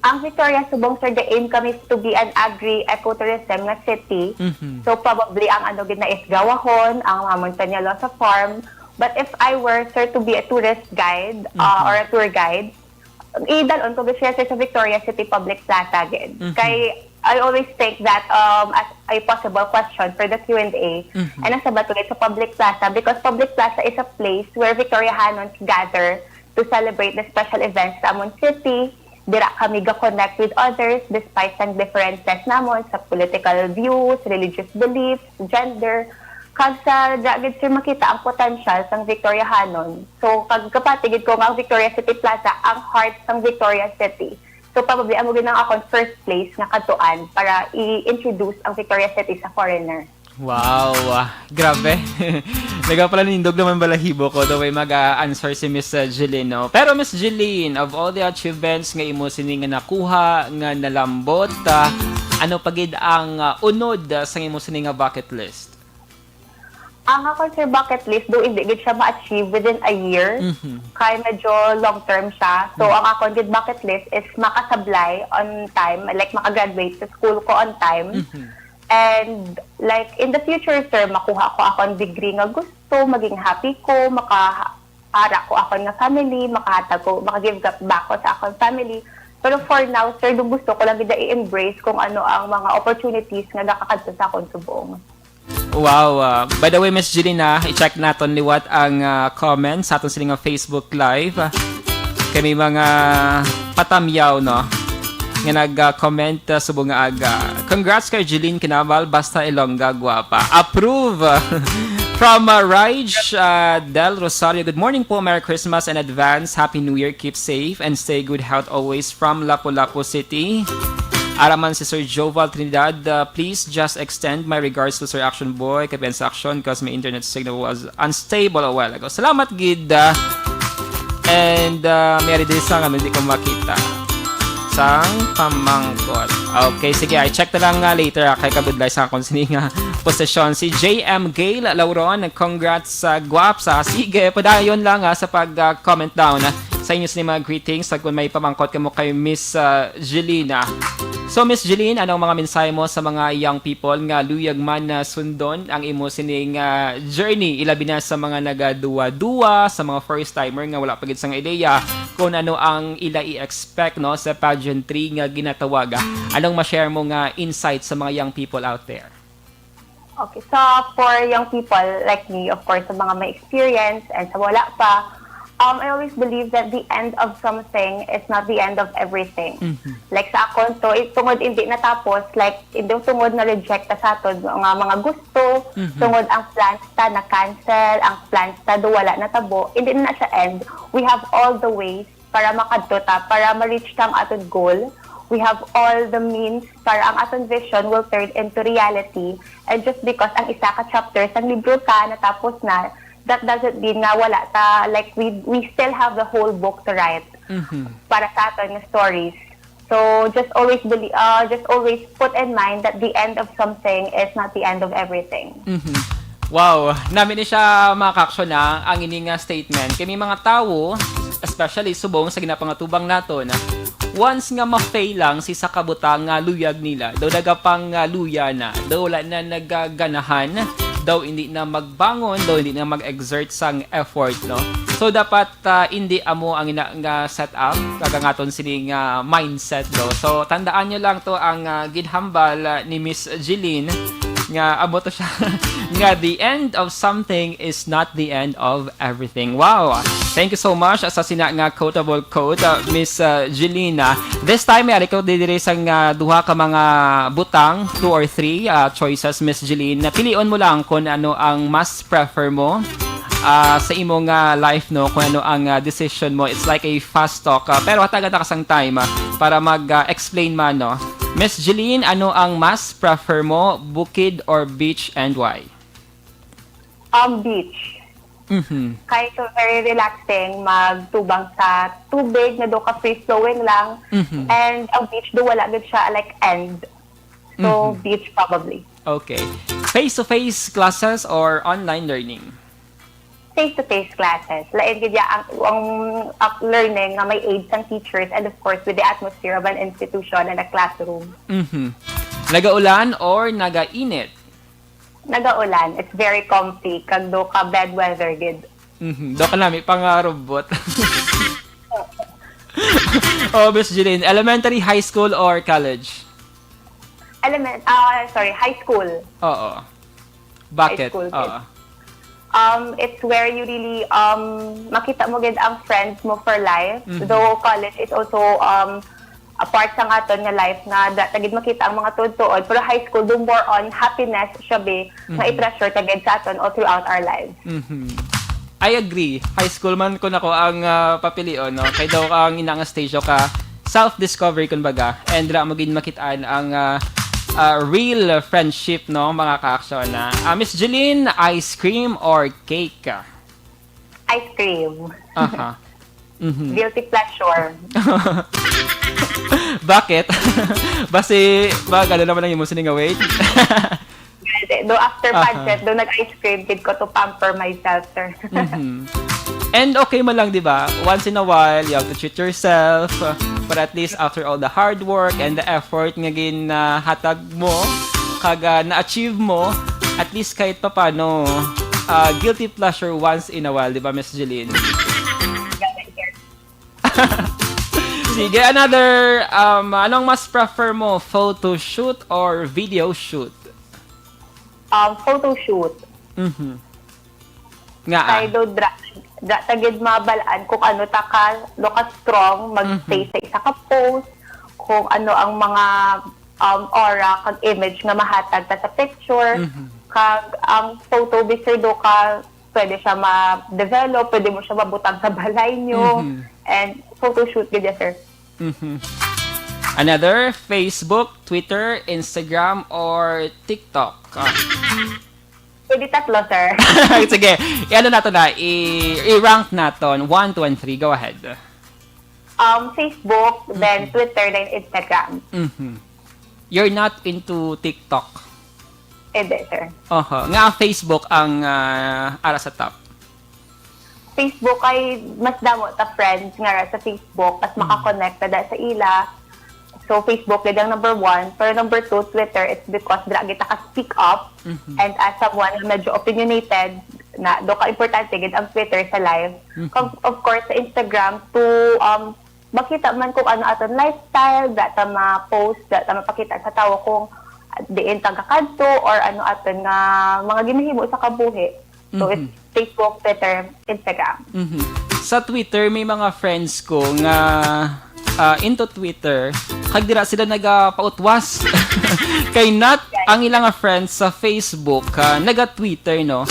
Ang Victoria subong sir, the aim kami to be an agri-ecotourism nga city. So probably ang ano gid na is gawahon, ang montaña sa farm. But if I were sir to be a tourist guide or a tour guide, idalon ko siya sa Victoria City Public Plaza gid. Kay I always think that as a possible question for the Q&A, and nasa batugid sa Public Plaza, because Public Plaza is a place where Victorianos gather to celebrate the special events sa amon city. Dira kami ga-connect with others despite ang differences namon sa political views, religious beliefs, gender. Kag sa dagid sir makita ang potential sang Victoriahanon. So kag kapatigid ko nga ang Victoria City Plaza ang heart sang Victoria City. So probably amo gid ang akong first place nga katuan para i-introduce ang Victoria City sa foreigner. Wow, grabe. Nagapala nindog naman balahibo ko daw may mag-answer si Miss Jeline, no? Pero Miss Jeline, of all the achievements nga imo sini nga nakuha nga nalambot, ano pagid ang unod sa imo sini nga bucket list? Ang ako sir bucket list, do hindi gid siya ma-achieve within a year. Kaya medyo long-term siya. So, ang ako gid bucket list is makasablay on time, like makagraduate sa school ko on time. And like in the future, sir, makuha ko ako ang degree nga gusto, maging happy ko, makaara ko ako nga family, makagive back ko sa akong family. Pero for now, sir, do gusto ko lang gid i-embrace kung ano ang mga opportunities nga nakakadto sa akong subong. Wow. By the way, Miss Jeline, i-check natin liwat ang comments sa aton siling Facebook Live. Kami mga patamyaw, no? Nga nag-comment subong nga aga. Congrats kay Jeline Kinabal, basta Ilongga, guwapa. Approve! From Raj Del Rosario, good morning po, Merry Christmas in advance, Happy New Year, keep safe and stay good health always from Lapu-Lapu City. Araman si Sir Joval Trinidad, please just extend my regards to Sir Action Boy, Kapian sa Action, because my internet signal was unstable a while ago. Salamat, Gid. And may din sa hindi ko makita. Sang pamangkot. Okay, sige, I check na lang later kay kabudlay sa akong sining posisyon. Si JM Gale Lauron, congrats sa guwap sa. Sige, padayon lang sa pag-comment down sa inyo sa mga greetings. Kung may pamangkot ka mo kay Miss Jelina. So Miss Jeline, anong mga mensahe mo sa mga young people nga luyag man na sundon ang imo sining journey, ilabi na sa mga nagaduwa-duwa, sa mga first timer nga wala pagid sang ideya kung ano ang ila i-expect no sa pageantry nga ginatawag. Anong ma-share mo nga insight sa mga young people out there? Okay, so for young people like me, of course, sa mga may experience and sa wala pa, I always believe that the end of something is not the end of everything. Like sa akon, so tungod hindi natapos, like hindi tungod na reject ta sa aton mga gusto, tungod ang plans ta na cancel, ang plans ta do wala natabo, hindi na siya end. We have all the ways para makadto ta, para ma-reach ta ang aton goal. We have all the means para ang aton vision will turn into reality. And just because ang isa ka chapter sa libro ta natapos na, that doesn't mean nga wala ta, like we still have the whole book to write para sa aton nga stories. So just always put in mind that the end of something is not the end of everything. Wow, namin ni siya makakaksyon na ang ining statement. Kami mga tao, especially subong sa ginapangatubang nato na once nga ma-fail lang si sa kabutang luyag nila, daw nagapang luya na, daw wala na nagaganahan, daw hindi na magbangon, daw hindi na mag-exert sang effort, no? So dapat hindi amo ang nga set up, kagangaton sining mindset do. So tandaan nyo lang to ang gidhambal ni Miss Jeline nga abo to siya nga the end of something is not the end of everything. Wow! Thank you so much sa sina nga quotable quote, Miss Jelina. This time ay ko didiri sang duha ka mga butang, 2 or 3 choices, Miss Jeline. Pilion mo lang kung ano ang mas prefer mo sa imong life, no, kung ano ang decision mo. It's like a fast talk, pero hatagan na kasang time para mag-explain man, no. Miss Jeline, ano ang mas prefer mo, bukid or beach, and why? Beach. Kahit very relaxing, magtubang sa tubig na do ka free flowing lang, and ang beach do wala gud siya like end. So beach probably. Okay. Face-to-face classes or online learning? Face-to-face classes. Lain gid ang learning nga may aids ang teachers, and of course with the atmosphere of an institution and a classroom. Nagaulan or nagainit? Nagaulan. It's very comfy kag do ka bad weather gid. Do ka nami pangarobot. Oh, Miss Jeline, elementary, high school or college? High school. Oo. Bakit? High school, Oo. It's where you really makita mo gid ang friends mo for life. Though college is also a part sa aton nga life nga tagid makita ang mga tuod-tuod, pero high school do more on happiness siya be nga i-treasure tagid sa aton all throughout our lives. I agree. High school man ko nako ang papilion, no. Kay daw ang inang stage ka self-discovery kumbaga, and ra magin makitaan ang real friendship, no, mga ka-aksyon na. Miss Jeline, ice cream or cake? Ice cream. Guilty pleasure. Bakit? Basi, gano'n naman ang yung musining away? Do after pageant, do nag-ice cream, kid ko to pamper myself, sir. And okay mo lang, di ba? Once in a while, you have to treat yourself. But at least after all the hard work and the effort nga hatag mo, na-achieve mo, at least kahit pa paano, guilty pleasure once in a while, di ba, Miss Jeline? Sige, another, anong mas prefer mo, photo shoot or video shoot? Photo shoot. Nga Kay do tagid mabalaan kung ano do ka strong mag-stay sa isa ka post, kung ano ang mga aura kag image nga mahatag ta sa picture, kag ang photo biser do ka pwede siya ma-develop, pwede mo siya mabutang sa balay nyo, and photo shoot gid sir. Another, Facebook, Twitter, Instagram, or TikTok? Pwede tatlo, sir. Sige, i-ano nato na, i-rank naton 1, 2, and 3. Go ahead. Facebook, then Twitter, then Instagram. You're not into TikTok? Hindi, sir. Nga Facebook ang ara sa top. Facebook ay mas damo ta friends nga sa Facebook, mas makakonect sa ila. So Facebook gid ang number 1, pero number 2 Twitter, it's because dra kita ka speak up, and as someone na medyo opinionated na do ka importante gid ang Twitter sa live. Of course sa Instagram to makita man kung ano aton lifestyle, data ma-post, data mapakita sa tao kung diin tagakadto or ano aton nga mga ginahimo sa kabuhi. So it's Facebook, Twitter, Instagram. Sa Twitter may mga friends ko nga into Twitter, kag dira sila nagapautwas. Kay not ang ilang friends sa Facebook naga-Twitter, no.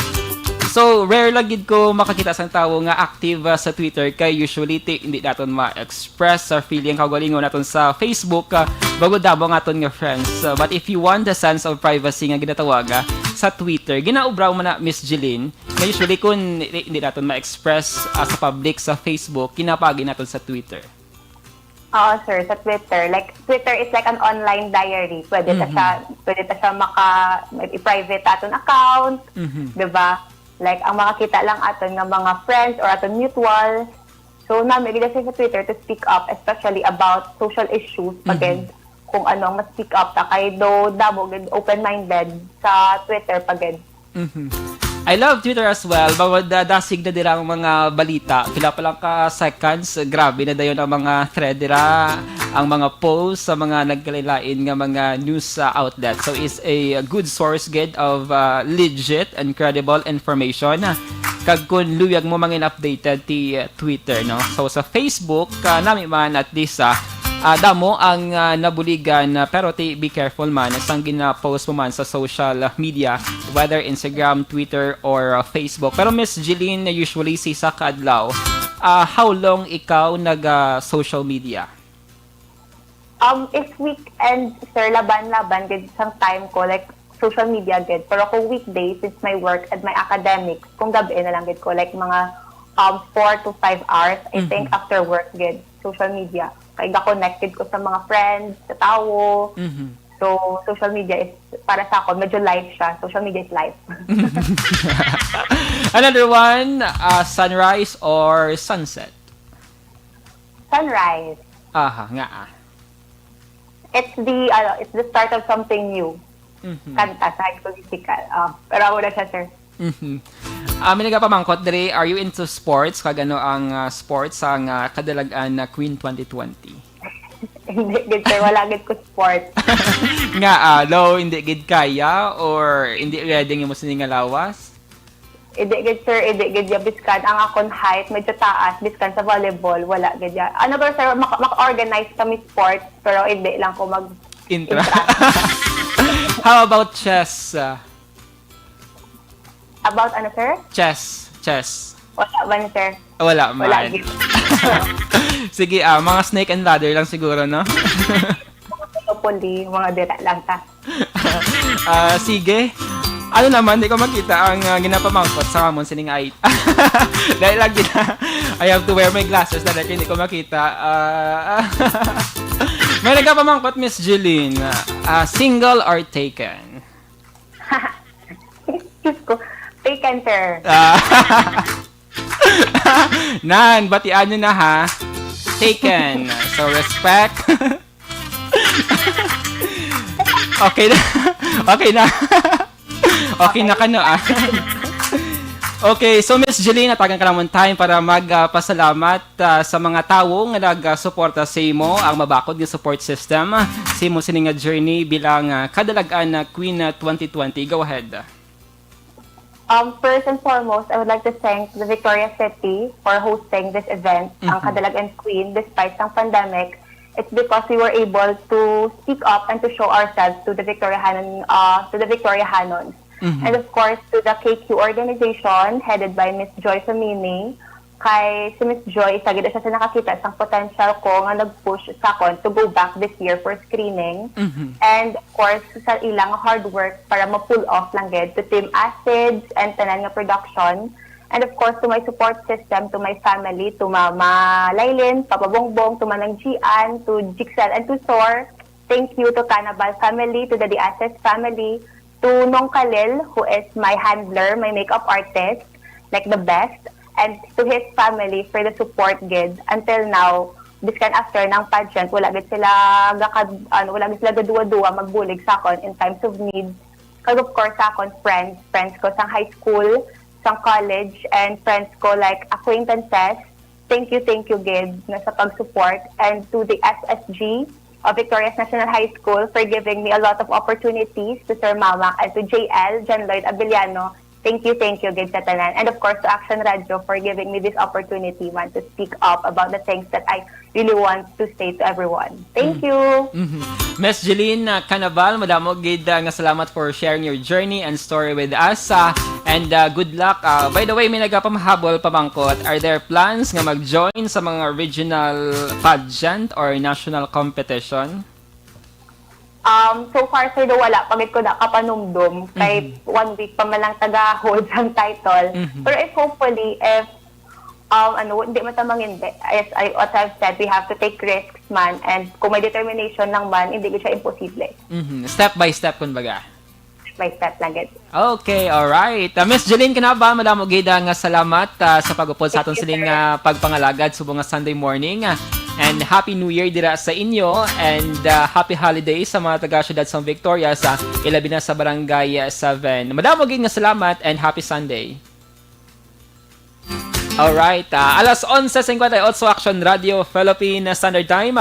So rare lang gid ko makakita sang tawo nga active sa Twitter, kay usually hindi naton ma-express our feeling kagalingon naton sa Facebook bago dabo naton nga friends. But if you want the sense of privacy nga ginatawag sa Twitter, ginaubraw man na Miss Jeline, Nga usually kung hindi natin ma-express sa public sa Facebook, kinapagi natin sa Twitter. Oo, sir, sa Twitter. Like, Twitter is like an online diary. Pwede ta siya i-private aton account, diba? Like, ang makakita lang aton ng mga friends or aton mutual. So, namin, gila siya sa Twitter to speak up, especially about social issues, pagid, kung anong mas-speak up ta kay do damo, open-minded sa Twitter, pagid. I love Twitter as well. Bawad dasig na dira ang mga balita. Pila pa lang ka seconds. Grabe na dayon ang mga thread dira, ang mga posts sa mga nagkalilain nga mga news outlet. So is a good source gid of legit and credible information. Kag kun luyag mo mangin updated ti Twitter, no? So sa Facebook, nami man at least damo ang nabuligan, pero be careful man sang gina-post mo man sa social media, whether Instagram, Twitter, or Facebook. Pero Miss Jeline, usually sa kadlaw, how long ikaw nag-social media? If weekend, sir, laban-laban, gid sang time ko, like, social media gid. Pero kung weekdays, since my work and my academics, kung gabi na lang gid ko, like mga 4 to 5 hours, I think, after work gid, social media. Kaya connected ko sa mga friends, sa tao. So, social media is, para sa ako, medyo life siya. Social media is life. Another one, sunrise or sunset? Sunrise. Aha, nga. It's the start of something new. Kanta sa high school musical. Pero ako na siya, sir. May nagapamangkot diri, are you into sports? Kagano ang sports ang kadalagan na Queen 2020? Hindi gid, sir, wala gid ko sport. Nga low hindi gid kaya or hindi ready mo sining lawas? Hindi gid, sir, hindi gid ya biskan ang akon height medyo taas, biskan sa volleyball wala gid ya. Ano ba, sir, maka-organize kami sports pero hindi lang ko intra. How about chess? About ano, sir? Chess. Wala ba ni, sir? Wala man. Wala gid. Sige, mga snake and ladder lang siguro, no? Monopoly, mga dira lang ta. Sige. Ano naman, di ko makita ang ginapamangkot sa kamon sining ay. Dahil lagi na, I have to wear my glasses dahil hindi ko makita. May nagpamangkot, Miss Jeline. Single or taken? Excuse ko. Taken, sir. Nan, batian nyo na ha. Taken. So, respect. Okay na. Okay na. Okay na ka no, Okay, so Miss Jeline, natagan ka naman time para magpasalamat sa mga tao nga nag-suporta sa imo, ang mabakod ng support system sa imo sining journey bilang kadalagan na Queen 2020. Go ahead. First and foremost, I would like to thank the Victoria City for hosting this event, ang Kadalagan Queen, despite ng pandemic. It's because we were able to speak up and to show ourselves to the Victoria Hanons. And of course, to the KQ organization headed by Miss Joy Famini. Kay si Miss Joy, isa gid siya sa nakakita sa potential ko nga nag-push sa akon to go back this year for screening. And of course, sa ilang hard work para ma-pull off lang gid to Team Acids and tanan nga production. And of course, to my support system, to my family, to Mama Lailin, Papa Bongbong, to Manang Gian, to Jixel, and to Sor. Thank you to Canabal family, to the Diases family, to Nong Kalil, who is my handler, my makeup artist, like the best, and to his family for the support gid. Until now, biskan after ng pageant, wala gid sila gaduwa-duwa magbulig sa akon in times of need. Because of course, sa akon friends ko sa high school, sa college, and friends ko like acquaintances. Thank you gid na sa pag-support. And to the SSG of Victoria's National High School for giving me a lot of opportunities, to Sir Mamak and to JL, John Lloyd Abiliano. Thank you, gid sa tanan. And of course, to Action Radio for giving me this opportunity to speak up about the things that I really want to say to everyone. Thank you. Miss Jeline Canaval, madamo gid nga salamat for sharing your journey and story with us. And good luck. By the way, may nagapamahabol pamangkot. Are there plans nga mag-join sa mga regional pageant or national competition? So far, sir, do wala. Pagit ko na kapanumdum. Kay 1 week pa man lang taga-hold ang title. Pero if hopefully, if hindi matamangin, what I've said, we have to take risks man. And kung may determination lang man, hindi ko siya imposible. Step by step, kumbaga. By step lang it. Okay, alright. Miss Jeline, kanaba, madamo gida nga salamat sa pag-upod sa aton siling pagpangalagad subong nga Sunday morning. And Happy New Year dira sa inyo and Happy Holidays sa mga taga-syudad sa Victoria sa ilabi na sa Barangay 7. Madamo gid nga salamat and Happy Sunday. Alright, alas 11:58 Action Radio Philippine Standard Time.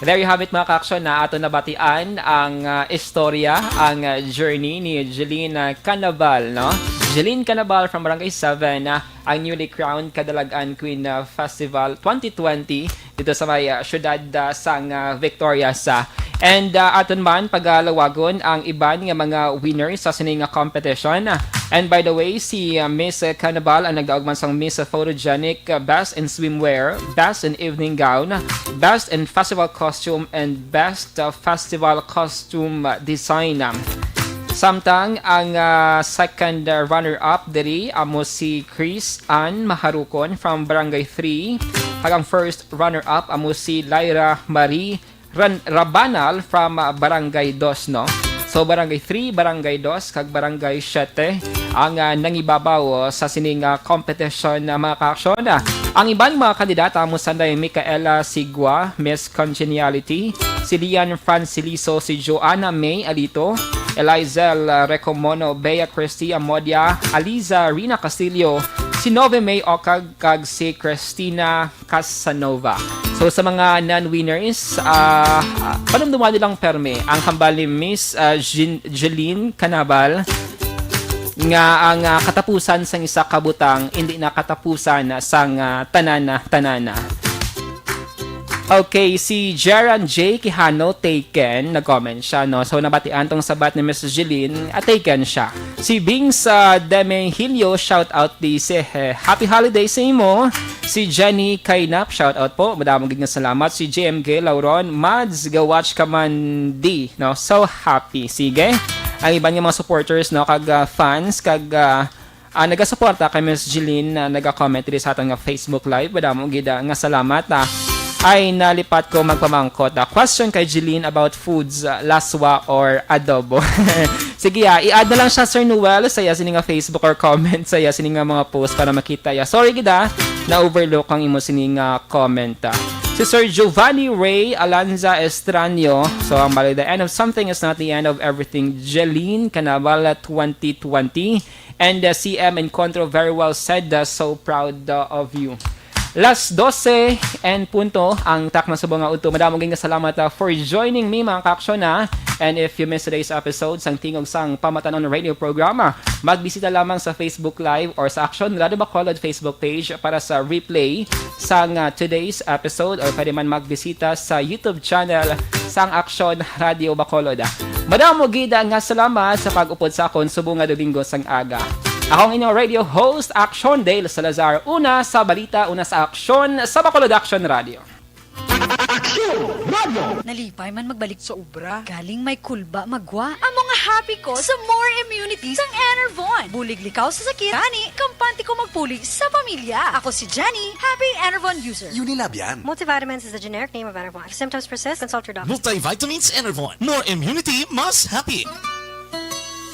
There you have it mga ka-action na ato nabatian ang istorya, ang journey ni Jeline Canaval, no? Jeline Canaval from Barangay 7, ang newly crowned Kadalagan Queen Festival 2020 dito sa may syudad sang Victoria sa. And aton man pagalawagon ang iban nga mga winners sa sining competition. And by the way, si Miss Canaval ang nagdaog man sang Miss Photogenic, Best in Swimwear, Best in Evening Gown, Best in Festival Costume, and Best Festival Costume Design. Samtang ang second runner-up diri amo si Chris Ann Maharukon from Barangay 3. Hagang first runner-up amo si Lyra Marie Rabanal from Barangay 2, no? So Barangay 3, Barangay 2, kag Barangay 7 ang nangibabaw sa sining competition na mga ka-aksyon. Ang ibang mga kandidata mo sanday Micaela Sigua, Miss Congeniality, si Lian Franciliso, si Joanna May Alito, Elizel Recomono, Bea Christy Amodia, Aliza Rina Castillo, si Nove May Okag, kag si Christina Casanova. So sa mga non-winners, panumduma nilang perme ang hambal ni Miss Jeline Canaval nga ang katapusan sang isa kabutang hindi na katapusan sang tanana. Okay, si Jaran J. Quijano, taken, nag-comment siya, no? So, nabatian tong sabat ni Ms. Jeline, taken siya. Si Bings Demehilio, shout out di si Happy Holiday sa imo. Si Jenny Kainap, shout out po, madamang gig nga salamat. Si JMG Lauron, Mads, go-watch ka man di, no? So, happy. Sige. Ang iba niya mga supporters, no? Kag fans, kag nagasuporta kay Ms. Jeline na nag-comment din sa atong Facebook Live. Madamang gig nga salamat, ay nalipat ko magpamangkot. Question kay Jeline about foods, laswa or adobo. Sige, i-add na lang siya, Sir Noel, sa sining Facebook or comment sa sining mga post para makita ya. Sorry gida, na-overlook ang imo sining comment. Si Sir Giovanni Ray Alanza Estranyo, so ang bali, the end of something is not the end of everything. Jeline Canaval 2020. And CM Encontro very well said, so proud of you. Last 12 and punto ang takma subong nga udto. Madamo gyud nga salamat for joining me mga ka-aksyon na. And if you missed today's episode sang Tingog sang PAMATAN-ON radio programa, magbisita lamang sa Facebook Live or sa Action Radio Bacolod Facebook page para sa replay sang today's episode, or pwede man magbisita sa YouTube channel sang Action Radio Bacolod. Madamo gyud nga salamat sa pag-upod sa akon subong nga Domingo sang aga. Akong inyong radio host, Action Dale Salazar. Una sa balita, una sa aksyon sa Bacolod Action Radio. Action Radio! Nalipay man magbalik sa ubra. Galing may kulba magwa. Amo nga happy ko sa more immunity sang Enervon. Bulig likaw sa sakit. Gani, kampante ko magpuli sa pamilya. Ako si Jenny, happy Enervon user. Unilab yan. Multivitamins is the generic name of Enervon. If symptoms persist, consult your doctor. Multivitamins Enervon. More immunity, mas happy.